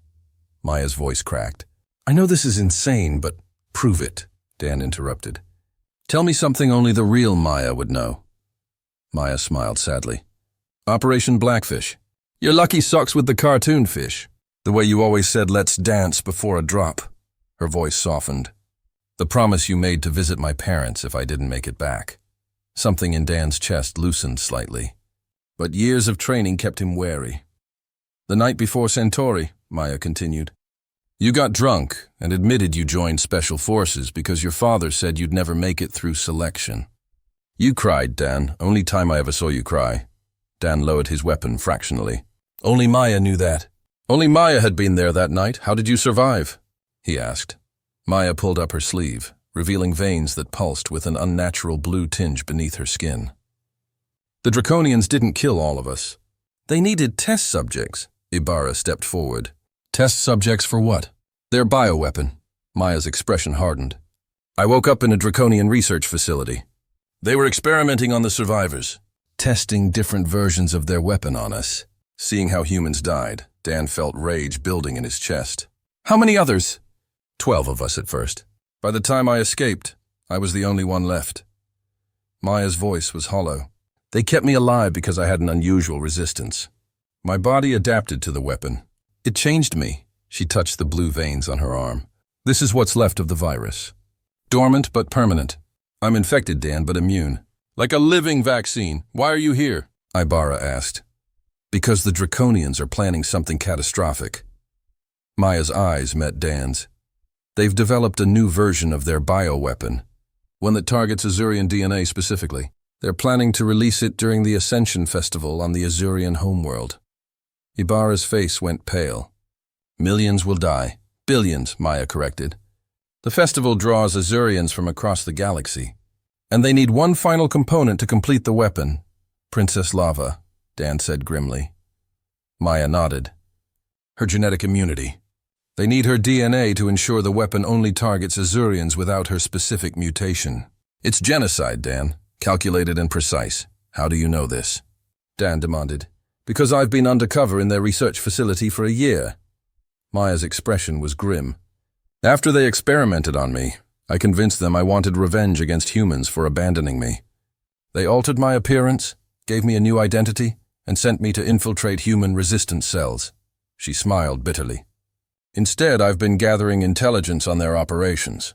Maya's voice cracked. "I know this is insane, but prove it," Dan interrupted. "Tell me something only the real Maya would know." Maya smiled sadly. "Operation Blackfish. Your lucky socks with the cartoon fish. The way you always said, 'Let's dance' before a drop." Her voice softened. "The promise you made to visit my parents if I didn't make it back." Something in Dan's chest loosened slightly. But years of training kept him wary. "The night before Centauri," Maya continued, "you got drunk and admitted you joined Special Forces because your father said you'd never make it through selection. You cried, Dan. Only time I ever saw you cry." Dan lowered his weapon fractionally. "Only Maya knew that. Only Maya had been there that night. How did you survive?" he asked. Maya pulled up her sleeve, revealing veins that pulsed with an unnatural blue tinge beneath her skin. "The Draconians didn't kill all of us. They needed test subjects." Ibarra stepped forward. "Test subjects for what?" "Their bioweapon." Maya's expression hardened. "I woke up in a Draconian research facility. They were experimenting on the survivors, testing different versions of their weapon on us." Seeing how humans died, Dan felt rage building in his chest. "How many others?" 12 of us at first. By the time I escaped, I was the only one left." Maya's voice was hollow. "They kept me alive because I had an unusual resistance. My body adapted to the weapon. It changed me." She touched the blue veins on her arm. "This is what's left of the virus. Dormant but permanent. I'm infected, Dan, but immune. Like a living vaccine. Why are you here? Ibarra asked. Because the Draconians are planning something catastrophic. Maya's eyes met Dan's. They've developed a new version of their bioweapon, one that targets Azurian DNA specifically. They're planning to release it during the Ascension Festival on the Azurian homeworld. Ibarra's face went pale. Millions will die. Billions, Maya corrected. The festival draws Azurians from across the galaxy, and they need one final component to complete the weapon. Princess Lava, Dan said grimly. Maya nodded. Her genetic immunity. They need her DNA to ensure the weapon only targets Azurians without her specific mutation. It's genocide, Dan. Calculated and precise. How do you know this? Dan demanded. Because I've been undercover in their research facility for a year. Maya's expression was grim. After they experimented on me, I convinced them I wanted revenge against humans for abandoning me. They altered my appearance, gave me a new identity, and sent me to infiltrate human resistance cells. She smiled bitterly. Instead, I've been gathering intelligence on their operations.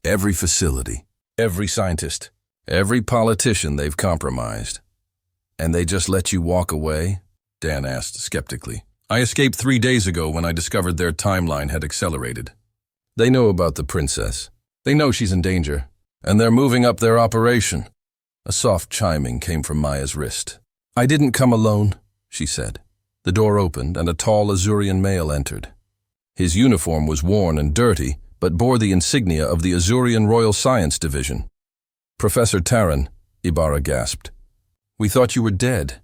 Every facility, every scientist, every politician they've compromised. And they just let you walk away? Dan asked skeptically. I escaped 3 days ago when I discovered their timeline had accelerated. They know about the princess. They know she's in danger, and they're moving up their operation. A soft chiming came from Maya's wrist. I didn't come alone, she said. The door opened and a tall Azurian male entered. His uniform was worn and dirty, but bore the insignia of the Azurian Royal Science Division. Professor Taryn, Ibarra gasped. We thought you were dead.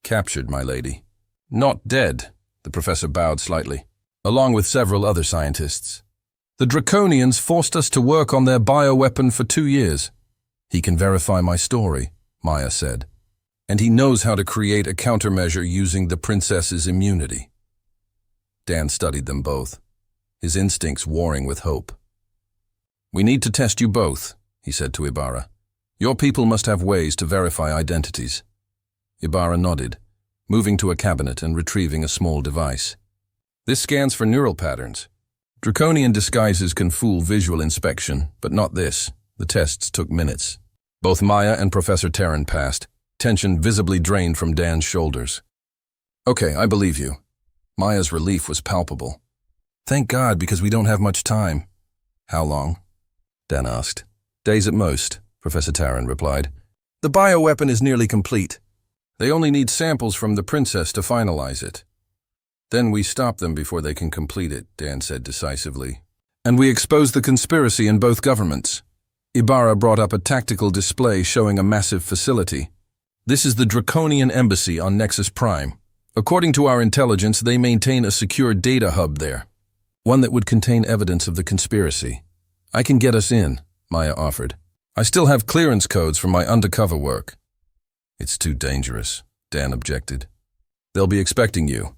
Captured, my lady. Not dead, the professor bowed slightly, along with several other scientists. The Draconians forced us to work on their bioweapon for 2 years. He can verify my story, Maya said. And he knows how to create a countermeasure using the princess's immunity. Dan studied them both, his instincts warring with hope. We need to test you both, he said to Ibarra. Your people must have ways to verify identities. Ibarra nodded, moving to a cabinet and retrieving a small device. This scans for neural patterns. Draconian disguises can fool visual inspection, but not this. The tests took minutes. Both Maya and Professor Taryn passed, tension visibly drained from Dan's shoulders. Okay, I believe you. Maya's relief was palpable. Thank God, because we don't have much time. How long? Dan asked. Days at most, Professor Taryn replied. The bioweapon is nearly complete. They only need samples from the princess to finalize it. Then we stop them before they can complete it, Dan said decisively. And we expose the conspiracy in both governments. Ibarra brought up a tactical display showing a massive facility. This is the Draconian Embassy on Nexus Prime. According to our intelligence, they maintain a secure data hub there, one that would contain evidence of the conspiracy. I can get us in, Maya offered. I still have clearance codes from my undercover work. It's too dangerous, Dan objected. They'll be expecting you.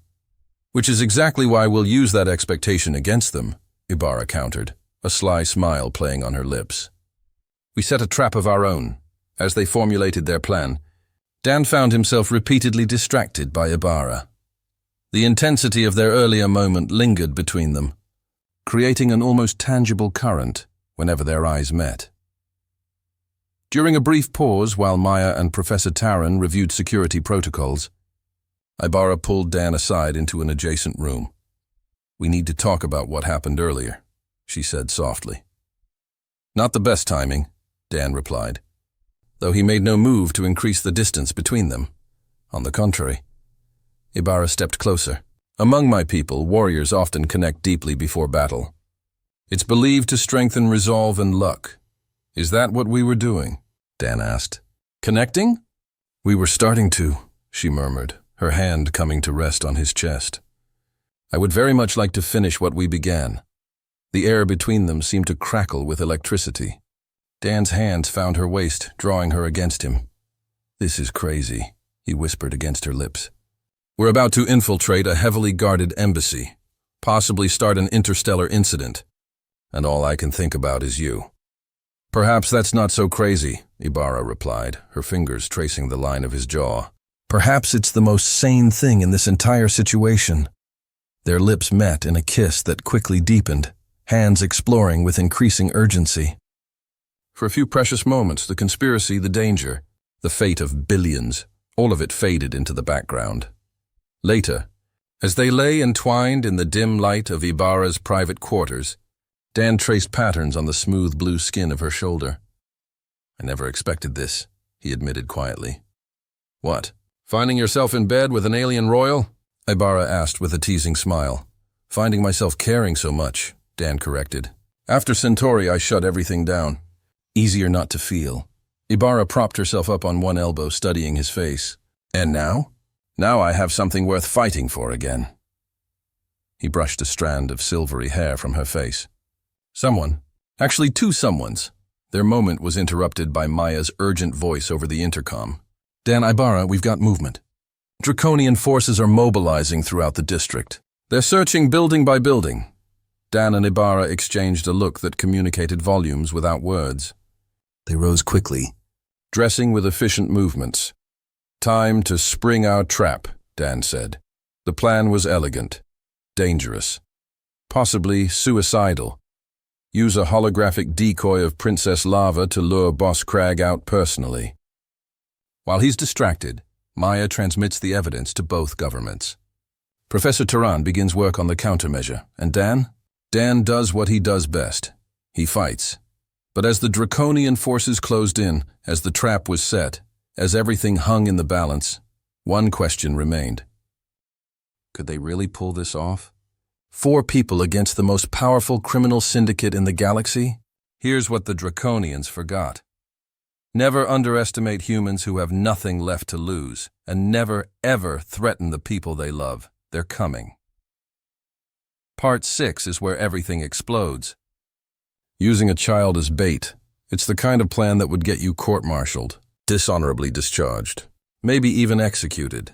Which is exactly why we'll use that expectation against them, Ibarra countered, a sly smile playing on her lips. We set a trap of our own. As they formulated their plan, Dan found himself repeatedly distracted by Ibarra. The intensity of their earlier moment lingered between them, creating an almost tangible current whenever their eyes met. During a brief pause while Maya and Professor Taryn reviewed security protocols, Ibarra pulled Dan aside into an adjacent room. We need to talk about what happened earlier, she said softly. Not the best timing, Dan replied, though he made no move to increase the distance between them. On the contrary. Ibarra stepped closer. Among my people, warriors often connect deeply before battle. It's believed to strengthen resolve and luck. Is that what we were doing? Dan asked. Connecting? We were starting to, she murmured, her hand coming to rest on his chest. I would very much like to finish what we began. The air between them seemed to crackle with electricity. Dan's hands found her waist, drawing her against him. This is crazy, he whispered against her lips. We're about to infiltrate a heavily guarded embassy, possibly start an interstellar incident, and all I can think about is you. Perhaps that's not so crazy, Ibarra replied, her fingers tracing the line of his jaw. Perhaps it's the most sane thing in this entire situation. Their lips met in a kiss that quickly deepened, hands exploring with increasing urgency. For a few precious moments, the conspiracy, the danger, the fate of billions, all of it faded into the background. Later, as they lay entwined in the dim light of Ibarra's private quarters, Dan traced patterns on the smooth blue skin of her shoulder. "I never expected this," he admitted quietly. "What, finding yourself in bed with an alien royal?" Ibarra asked with a teasing smile. "Finding myself caring so much," Dan corrected. "After Centauri, I shut everything down. Easier not to feel." Ibarra propped herself up on one elbow, studying his face. "And now? Now I have something worth fighting for again." He brushed a strand of silvery hair from her face. Someone, actually two someones. Their moment was interrupted by Maya's urgent voice over the intercom. "Dan, Ibarra, we've got movement. Draconian forces are mobilizing throughout the district. They're searching building by building." Dan and Ibarra exchanged a look that communicated volumes without words. They rose quickly, dressing with efficient movements. "Time to spring our trap," Dan said. The plan was elegant, dangerous, possibly suicidal. Use a holographic decoy of Princess Lava to lure Boss Crag out personally. While he's distracted, Maya transmits the evidence to both governments. Professor Turan begins work on the countermeasure, and Dan does what he does best. He fights. But as the draconian forces closed in, as the trap was set, as everything hung in the balance, one question remained. Could they really pull this off? 4 people against the most powerful criminal syndicate in the galaxy? Here's what the draconians forgot. Never underestimate humans who have nothing left to lose, and never, ever threaten the people they love. They're coming. Part 6 is where everything explodes. Using a child as bait. It's the kind of plan that would get you court-martialed, dishonorably discharged, maybe even executed.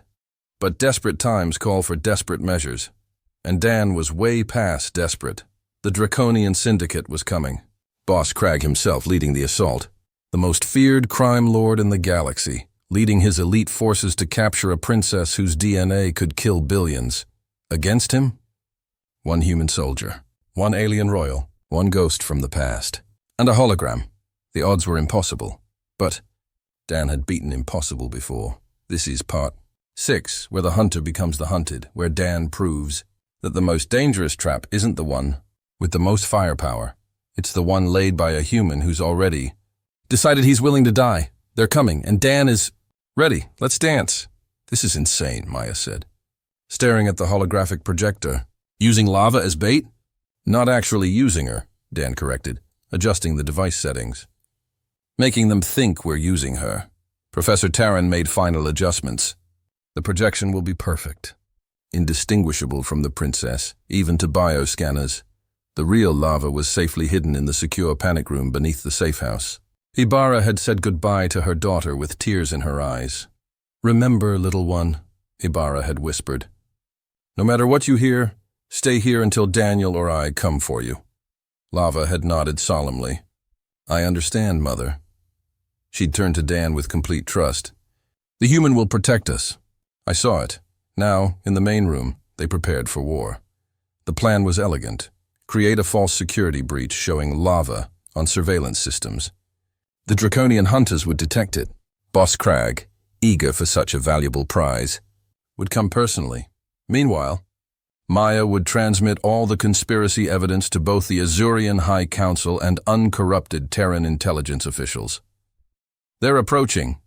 But desperate times call for desperate measures. And Dan was way past desperate. The Draconian Syndicate was coming. Boss Crag himself leading the assault. The most feared crime lord in the galaxy, leading his elite forces to capture a princess whose DNA could kill billions. Against him? 1 human soldier, 1 alien royal, 1 ghost from the past, and a hologram. The odds were impossible. But Dan had beaten impossible before. This is part 6, where the hunter becomes the hunted, where Dan proves that the most dangerous trap isn't the one with the most firepower. It's the one laid by a human who's already decided he's willing to die. They're coming, and Dan is ready. Let's dance. This is insane, Maya said, staring at the holographic projector. Using lava as bait? Not actually using her, Dan corrected, adjusting the device settings. Making them think we're using her. Professor Taran made final adjustments. The projection will be perfect. Indistinguishable from the princess, even to bioscanners. The real lava was safely hidden in the secure panic room beneath the safe house. Ibarra had said goodbye to her daughter with tears in her eyes. "Remember, little one," Ibarra had whispered. "No matter what you hear, stay here until Daniel or I come for you." Lava had nodded solemnly. "I understand, Mother." She'd turned to Dan with complete trust. "The human will protect us." I saw it. Now, in the main room, they prepared for war. The plan was elegant. Create a false security breach showing lava on surveillance systems. The draconian hunters would detect it. Boss Crag, eager for such a valuable prize, would come personally. Meanwhile, Maya would transmit all the conspiracy evidence to both the Azurian High Council and uncorrupted Terran intelligence officials. "They're approaching,"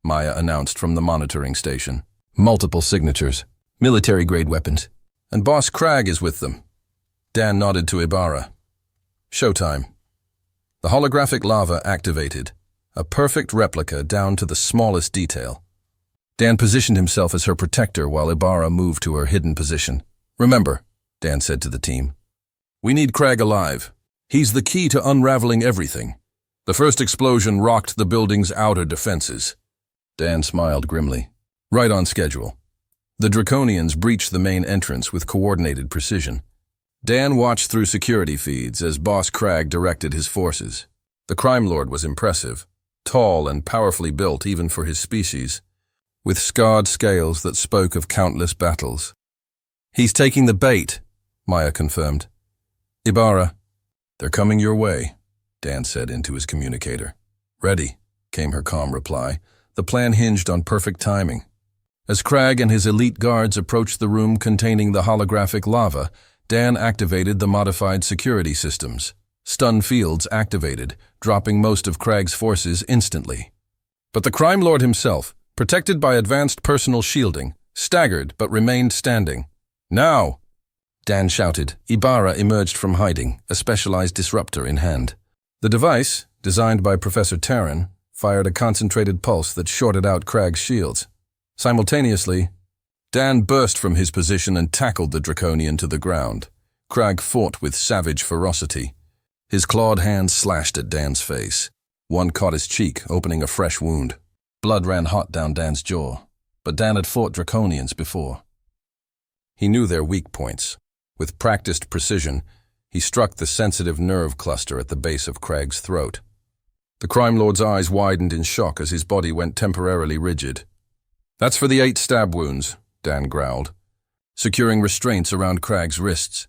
Maya announced from the monitoring station. "Multiple signatures, military-grade weapons, and Boss Crag is with them." Dan nodded to Ibarra. "Showtime." The holographic lava activated, a perfect replica down to the smallest detail. Dan positioned himself as her protector while Ibarra moved to her hidden position. "Remember," Dan said to the team, "we need Crag alive. He's the key to unraveling everything." The first explosion rocked the building's outer defenses. Dan smiled grimly. Right on schedule. The Draconians breached the main entrance with coordinated precision. Dan watched through security feeds as Boss Crag directed his forces. The crime lord was impressive, tall and powerfully built even for his species, with scarred scales that spoke of countless battles. "He's taking the bait," Maya confirmed. "Ibarra, they're coming your way," Dan said into his communicator. "Ready," came her calm reply. the plan hinged on perfect timing. As Crag and his elite guards approached the room containing the holographic lava, Dan activated the modified security systems. Stun fields activated, dropping most of Crag's forces instantly. But the crime lord himself, protected by advanced personal shielding, staggered but remained standing. "Now!" Dan shouted. Ibarra emerged from hiding, a specialized disruptor in hand. The device, designed by Professor Terran, fired a concentrated pulse that shorted out Crag's shields. Simultaneously, Dan burst from his position and tackled the Draconian to the ground. Crag fought with savage ferocity. His clawed hands slashed at Dan's face. One caught his cheek, opening a fresh wound. Blood ran hot down Dan's jaw, but Dan had fought Draconians before. He knew their weak points. With practiced precision, he struck the sensitive nerve cluster at the base of Crag's throat. The crime lord's eyes widened in shock as his body went temporarily rigid. "That's for the 8 stab wounds," Dan growled, securing restraints around Crag's wrists.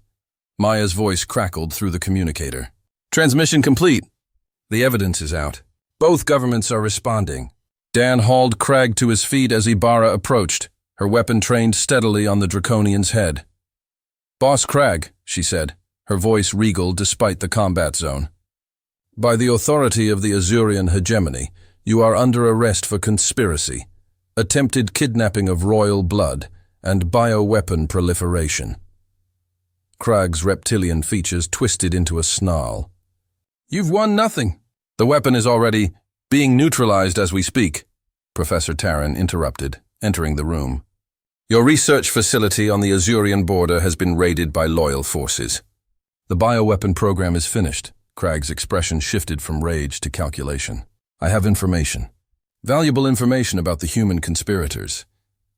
Maya's voice crackled through the communicator. "Transmission complete. The evidence is out. Both governments are responding." Dan hauled Crag to his feet as Ibarra approached, her weapon trained steadily on the Draconian's head. "Boss Crag," she said, her voice regal despite the combat zone. "By the authority of the Azurian hegemony, you are under arrest for conspiracy, attempted kidnapping of royal blood, and bioweapon proliferation." Crag's reptilian features twisted into a snarl. "You've won nothing. The weapon is already being neutralized as we speak," Professor Terran interrupted, entering the room. "Your research facility on the Azurian border has been raided by loyal forces." "The bioweapon program is finished." Crag's expression shifted from rage to calculation. "I have information. Valuable information about the human conspirators.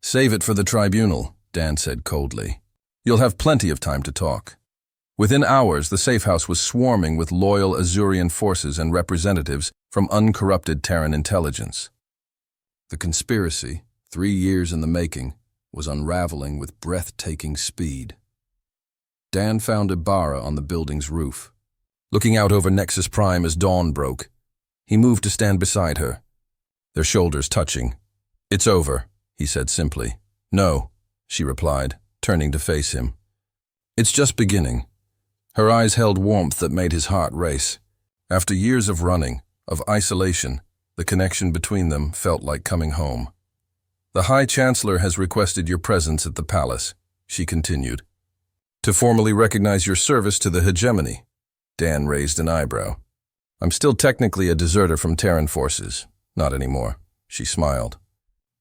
Save it for the tribunal," Dan said coldly. "You'll have plenty of time to talk." Within hours, the safe house was swarming with loyal Azurian forces and representatives from uncorrupted Terran intelligence. The conspiracy, 3 years in the making, was unraveling with breathtaking speed. Dan found Ibarra on the building's roof. Looking out over Nexus Prime as dawn broke, he moved to stand beside her, their shoulders touching. "It's over," he said simply. "No," she replied, turning to face him. "It's just beginning." Her eyes held warmth that made his heart race. After years of running, of isolation, the connection between them felt like coming home. "The High Chancellor has requested your presence at the palace," she continued, "to formally recognize your service to the hegemony." Dan raised an eyebrow. "I'm still technically a deserter from Terran forces. Not anymore," she smiled.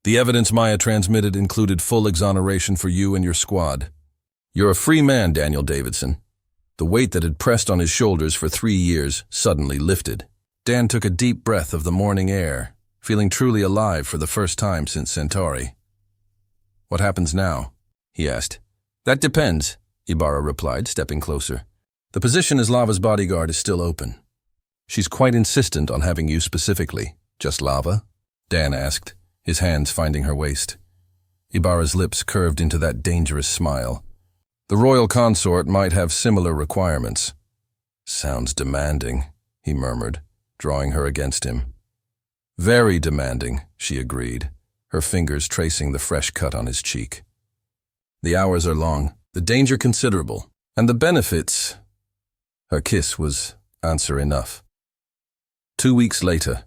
"The evidence Maya transmitted included full exoneration for you and your squad. You're a free man, Daniel Davidson." The weight that had pressed on his shoulders for 3 years suddenly lifted. Dan took a deep breath of the morning air, feeling truly alive for the first time since Centauri. "What happens now?" he asked. "That depends," Ibarra replied, stepping closer. "The position as Lava's bodyguard is still open. She's quite insistent on having you specifically." "Just Lava?" Dan asked, his hands finding her waist. Ibarra's lips curved into that dangerous smile. "The royal consort might have similar requirements." "Sounds demanding," he murmured, drawing her against him. "Very demanding," she agreed, her fingers tracing the fresh cut on his cheek. "The hours are long, the danger considerable, and the benefits—" Her kiss was answer enough. 2 weeks later,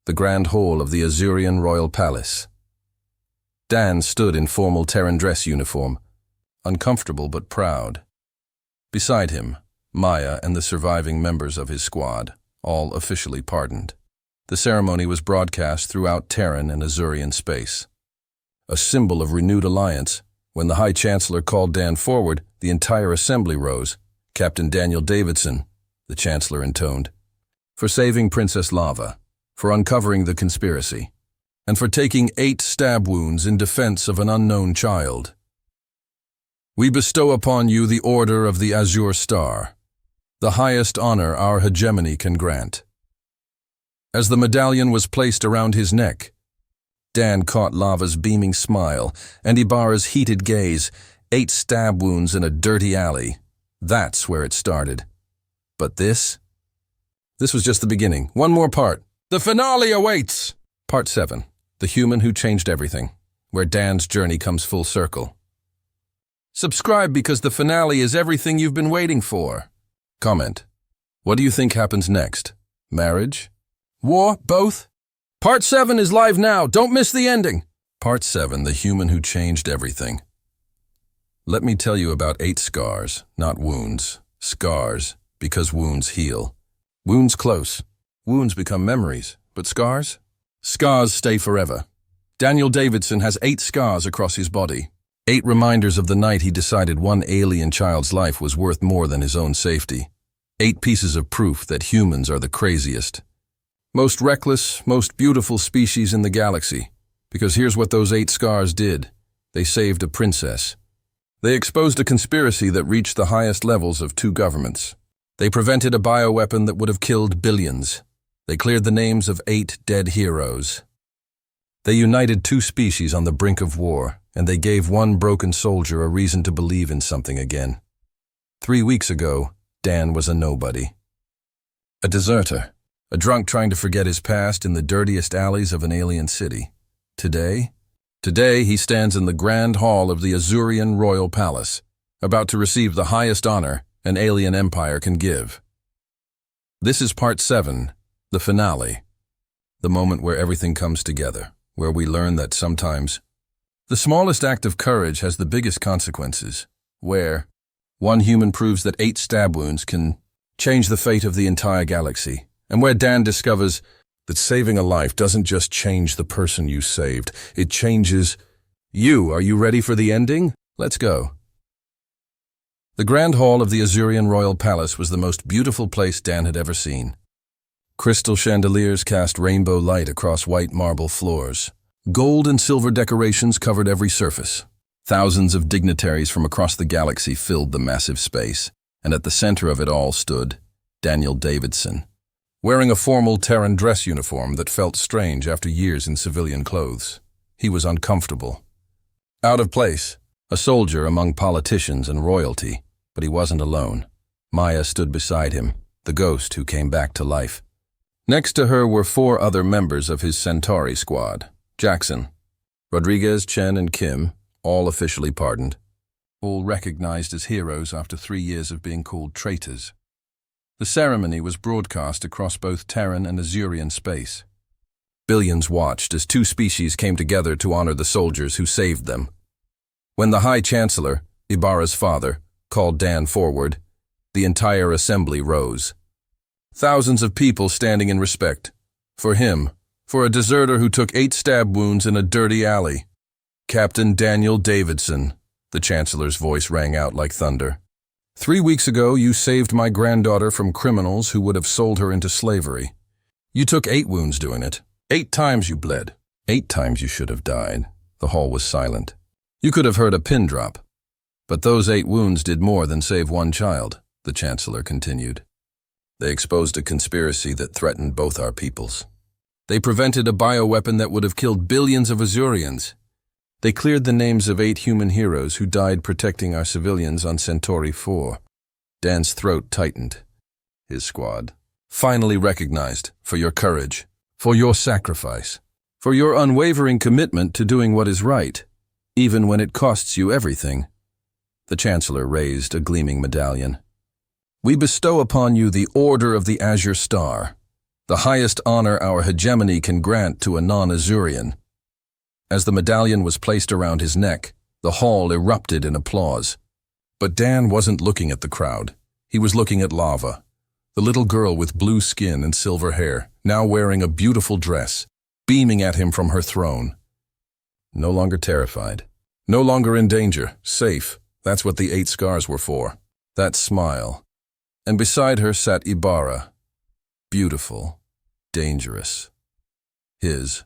the grand hall of the Azurian royal palace. Dan stood in formal Terran dress uniform, uncomfortable but proud. Beside him, Maya and the surviving members of his squad, all officially pardoned. The ceremony was broadcast throughout Terran and Azurian space. A symbol of renewed alliance, when the High Chancellor called Dan forward, the entire assembly rose. "Captain Daniel Davidson," the Chancellor intoned, "for saving Princess Lava, for uncovering the conspiracy, and for taking 8 stab wounds in defense of an unknown child. We bestow upon you the Order of the Azure Star, the highest honor our hegemony can grant." As the medallion was placed around his neck, Dan caught Lava's beaming smile and Ibarra's heated gaze. 8 stab wounds in a dirty alley. That's where it started. But this was just the beginning. One more part. The finale awaits! Part 7. the human who changed everything, where Dan's journey comes full circle. Subscribe because the finale is everything you've been waiting for. Comment. What do you think happens next? Marriage? War? Both? Part 7 is live now. Don't miss the ending. Part 7, the human who changed everything. Let me tell you about 8 scars, not wounds. Scars, because wounds heal. Wounds close. Wounds become memories. But scars? Scars stay forever. Daniel Davidson has 8 scars across his body. 8 reminders of the night he decided one alien child's life was worth more than his own safety. 8 pieces of proof that humans are the craziest, most reckless, most beautiful species in the galaxy. Because here's what those 8 scars did. They saved a princess. They exposed a conspiracy that reached the highest levels of 2 governments. They prevented a bioweapon that would have killed billions. They cleared the names of 8 dead heroes. They united 2 species on the brink of war, and they gave one broken soldier a reason to believe in something again. 3 weeks ago, Dan was a nobody. A deserter, a drunk trying to forget his past in the dirtiest alleys of an alien city. Today he stands in the grand hall of the Azurian Royal Palace, about to receive the highest honor an alien empire can give. This is Part 7, the finale, the moment where everything comes together, where we learn that sometimes the smallest act of courage has the biggest consequences, where one human proves that 8 stab wounds can change the fate of the entire galaxy, and where Dan discovers that saving a life doesn't just change the person you saved, it changes you. Are you ready for the ending? Let's go. The Grand Hall of the Azurian Royal Palace was the most beautiful place Dan had ever seen. Crystal chandeliers cast rainbow light across white marble floors. Gold and silver decorations covered every surface. Thousands of dignitaries from across the galaxy filled the massive space, and at the center of it all stood Daniel Davidson, wearing a formal Terran dress uniform that felt strange after years in civilian clothes. He was uncomfortable. Out of place, a soldier among politicians and royalty, but he wasn't alone. Maya stood beside him, the ghost who came back to life. Next to her were 4 other members of his Centauri squad: Jackson, Rodriguez, Chen, and Kim, all officially pardoned, all recognized as heroes after 3 years of being called traitors. The ceremony was broadcast across both Terran and Azurian space. Billions watched as 2 species came together to honor the soldiers who saved them. When the High Chancellor, Ibarra's father, called Dan forward, the entire assembly rose. Thousands of people standing in respect. For him, for a deserter who took 8 stab wounds in a dirty alley. Captain Daniel Davidson, the Chancellor's voice rang out like thunder. 3 weeks ago, you saved my granddaughter from criminals who would have sold her into slavery. You took 8 wounds doing it. 8 times you bled. 8 times you should have died. The hall was silent. You could have heard a pin drop. But those 8 wounds did more than save one child, the Chancellor continued. They exposed a conspiracy that threatened both our peoples. They prevented a bioweapon that would have killed billions of Azurians. They cleared the names of 8 human heroes who died protecting our civilians on Centauri 4. Dan's throat tightened. His squad, finally recognized for your courage, for your sacrifice, for your unwavering commitment to doing what is right, even when it costs you everything. The Chancellor raised a gleaming medallion. We bestow upon you the Order of the Azure Star, the highest honor our hegemony can grant to a non-Azurian. As the medallion was placed around his neck, the hall erupted in applause. But Dan wasn't looking at the crowd. He was looking at Lava, the little girl with blue skin and silver hair, now wearing a beautiful dress, beaming at him from her throne. No longer terrified, no longer in danger, safe. That's what the 8 scars were for. That smile. And beside her sat Ibarra, beautiful, dangerous. His.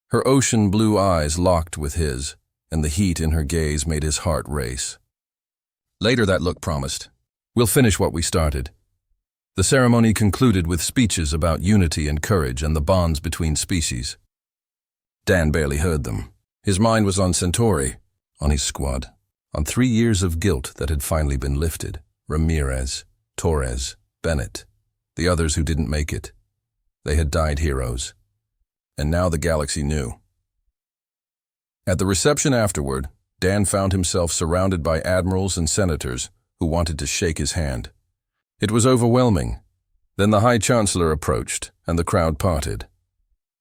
Her ocean blue eyes locked with his, and the heat in her gaze made his heart race. Later that look promised, we'll finish what we started. The ceremony concluded with speeches about unity and courage and the bonds between species. Dan barely heard them. His mind was on Centauri, on his squad, on 3 years of guilt that had finally been lifted. Ramirez, Torres, Bennett, the others who didn't make it. They had died heroes. And now the galaxy knew. At the reception afterward, Dan found himself surrounded by admirals and senators who wanted to shake his hand. It was overwhelming. Then the High Chancellor approached, and the crowd parted.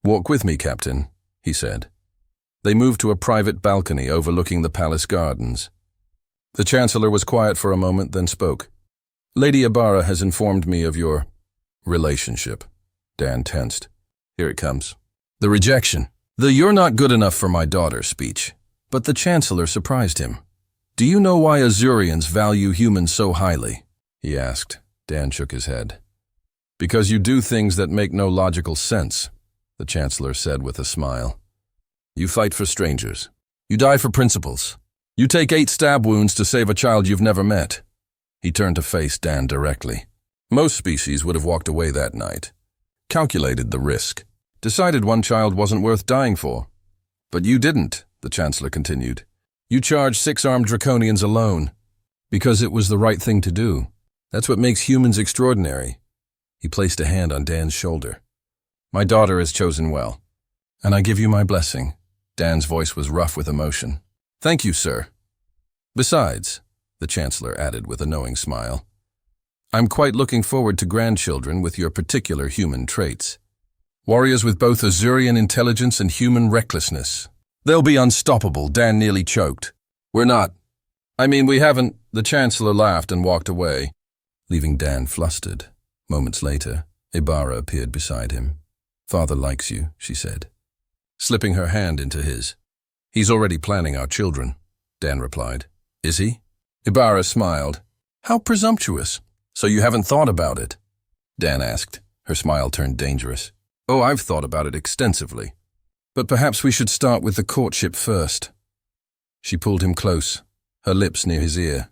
"Walk with me, Captain," he said. They moved to a private balcony overlooking the palace gardens. The Chancellor was quiet for a moment, then spoke. "Lady Ibarra has informed me of your relationship." Dan tensed. Here it comes. The rejection. The "you're not good enough for my daughter" speech. But the Chancellor surprised him. "Do you know why Azurians value humans so highly?" he asked. Dan shook his head. "Because you do things that make no logical sense," the Chancellor said with a smile. "You fight for strangers. You die for principles. You take 8 stab wounds to save a child you've never met." He turned to face Dan directly. Most species would have walked away that night, calculated the risk, decided one child wasn't worth dying for. But you didn't, the Chancellor continued. You charged 6 armed draconians alone, because it was the right thing to do. That's what makes humans extraordinary. He placed a hand on Dan's shoulder. "My daughter has chosen well, and I give you my blessing." Dan's voice was rough with emotion. "Thank you, sir. Besides," the Chancellor added with a knowing smile, "I'm quite looking forward to grandchildren with your particular human traits. Warriors with both Azurian intelligence and human recklessness. They'll be unstoppable." Dan nearly choked. "We're not. We haven't." The Chancellor laughed and walked away, leaving Dan flustered. Moments later, Ibarra appeared beside him. "Father likes you," she said, slipping her hand into his. "He's already planning our children," Dan replied. "Is he?" Ibarra smiled. "How presumptuous. So you haven't thought about it?" Dan asked. Her smile turned dangerous. "Oh, I've thought about it extensively. But perhaps we should start with the courtship first." She pulled him close, her lips near his ear.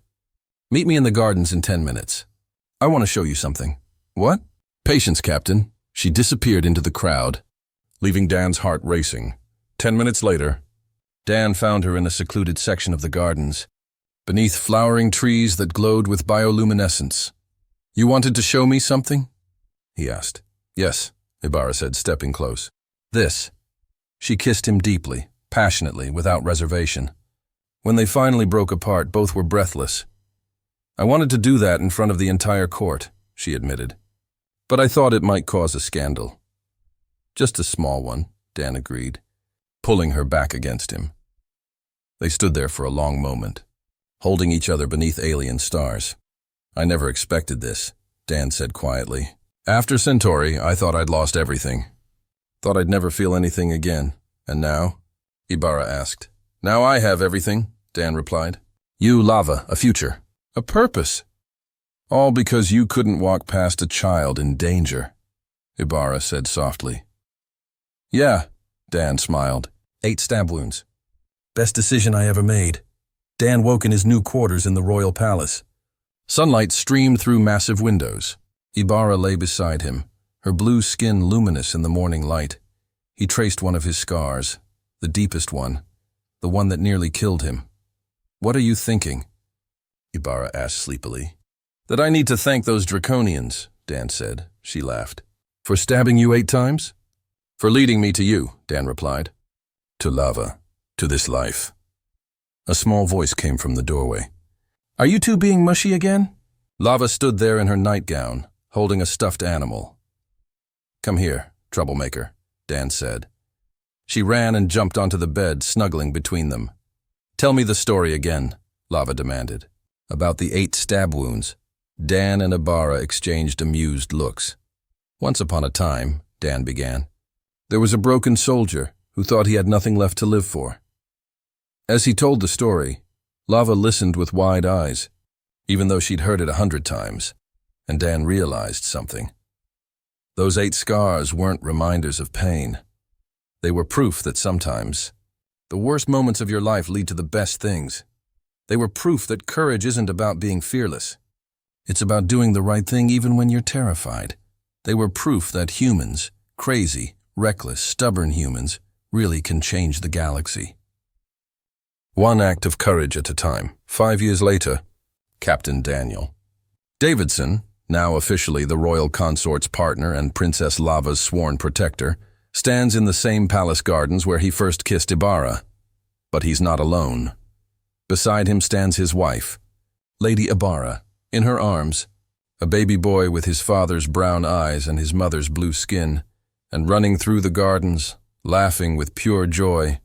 "Meet me in the gardens in 10 minutes. I want to show you something." "What?" "Patience, Captain." She disappeared into the crowd, leaving Dan's heart racing. 10 minutes later, Dan found her in a secluded section of the gardens, beneath flowering trees that glowed with bioluminescence. "You wanted to show me something?" he asked. "Yes," Ibarra said, stepping close. "This." She kissed him deeply, passionately, without reservation. When they finally broke apart, both were breathless. "I wanted to do that in front of the entire court," she admitted. "But I thought it might cause a scandal." "Just a small one," Dan agreed, pulling her back against him. They stood there for a long moment, holding each other beneath alien stars. "I never expected this," Dan said quietly. "After Centauri, I thought I'd lost everything. Thought I'd never feel anything again. And now?" Ibarra asked. "Now I have everything," Dan replied. "You, Lava, a future, a purpose. All because you couldn't walk past a child in danger," Ibarra said softly. "Yeah," Dan smiled. 8 stab wounds. Best decision I ever made. Dan woke in his new quarters in the royal palace. Sunlight streamed through massive windows. Ibarra lay beside him, her blue skin luminous in the morning light. He traced one of his scars, the deepest one, the one that nearly killed him. "What are you thinking?" Ibarra asked sleepily. "That I need to thank those draconians," Dan said. She laughed. "For stabbing you 8 times?" "For leading me to you," Dan replied. "To Lava, to this life." A small voice came from the doorway. "Are you two being mushy again?" Lava stood there in her nightgown, holding a stuffed animal. "Come here, troublemaker," Dan said. She ran and jumped onto the bed, snuggling between them. "Tell me the story again," Lava demanded. "About the 8 stab wounds." Dan and Ibarra exchanged amused looks. "Once upon a time," Dan began, "there was a broken soldier who thought he had nothing left to live for." As he told the story, Lava listened with wide eyes, even though she'd heard it 100 times, and Dan realized something. Those 8 scars weren't reminders of pain. They were proof that sometimes the worst moments of your life lead to the best things. They were proof that courage isn't about being fearless. It's about doing the right thing even when you're terrified. They were proof that humans, crazy, reckless, stubborn humans, really can change the galaxy. One act of courage at a time. 5 years later, Captain Daniel Davidson, now officially the royal consort's partner and Princess Lava's sworn protector, stands in the same palace gardens where he first kissed Ibarra. But he's not alone. Beside him stands his wife, Lady Ibarra, in her arms, a baby boy with his father's brown eyes and his mother's blue skin, and running through the gardens, laughing with pure joy,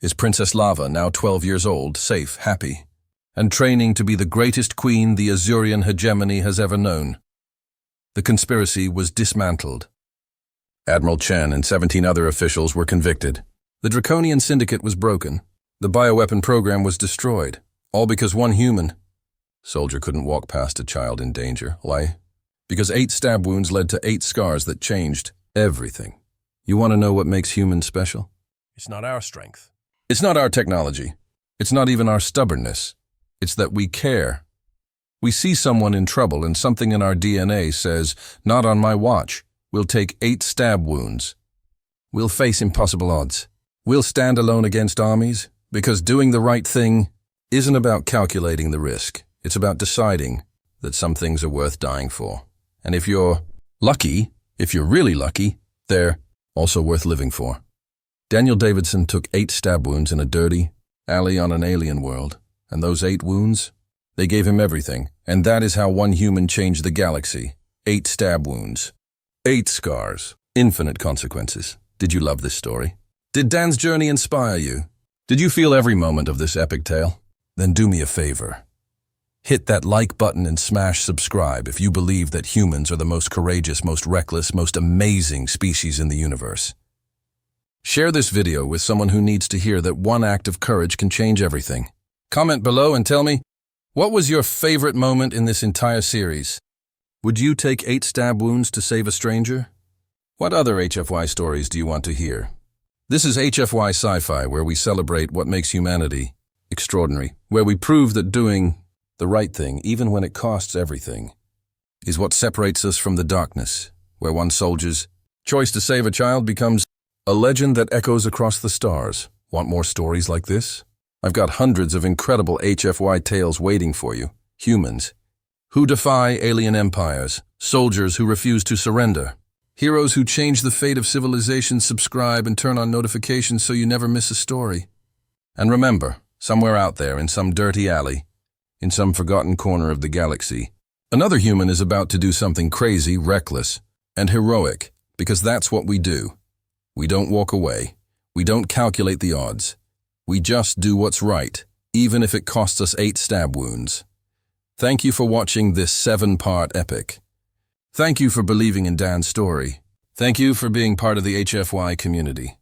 is Princess Lava, now 12 years old, safe, happy, and training to be the greatest queen the Azurian hegemony has ever known. The conspiracy was dismantled. Admiral Chen and 17 other officials were convicted. The draconian syndicate was broken. The bioweapon program was destroyed, all because one human soldier couldn't walk past a child in danger. Why? Because 8 stab wounds led to 8 scars that changed everything. You want to know what makes humans special? It's not our strength. It's not our technology. It's not even our stubbornness. It's that we care. We see someone in trouble and something in our DNA says, "Not on my watch. We'll take 8 stab wounds. We'll face impossible odds. We'll stand alone against armies, because doing the right thing isn't about calculating the risk. It's about deciding that some things are worth dying for. And if you're lucky, if you're really lucky, they're also worth living for." Daniel Davidson took 8 stab wounds in a dirty alley on an alien world, and those 8 wounds, they gave him everything, and that is how one human changed the galaxy. 8 stab wounds. 8 scars. Infinite consequences. Did you love this story? Did Dan's journey inspire you? Did you feel every moment of this epic tale? Then do me a favor. Hit that like button and smash subscribe if you believe that humans are the most courageous, most reckless, most amazing species in the universe. Share this video with someone who needs to hear that one act of courage can change everything. Comment below and tell me, what was your favorite moment in this entire series? Would you take 8 stab wounds to save a stranger? What other HFY stories do you want to hear? This is HFY Sci-Fi, where we celebrate what makes humanity extraordinary, where we prove that doing the right thing, even when it costs everything, is what separates us from the darkness, where one soldier's choice to save a child becomes a legend that echoes across the stars. Want more stories like this? I've got hundreds of incredible HFY tales waiting for you. Humans who defy alien empires, soldiers who refuse to surrender, heroes who change the fate of civilization. Subscribe and turn on notifications so you never miss a story. And remember, somewhere out there in some dirty alley, in some forgotten corner of the galaxy, another human is about to do something crazy, reckless, and heroic, because that's what we do. We don't walk away. We don't calculate the odds. We just do what's right, even if it costs us 8 stab wounds. Thank you for watching this 7-part epic. Thank you for believing in Dan's story. Thank you for being part of the HFY community.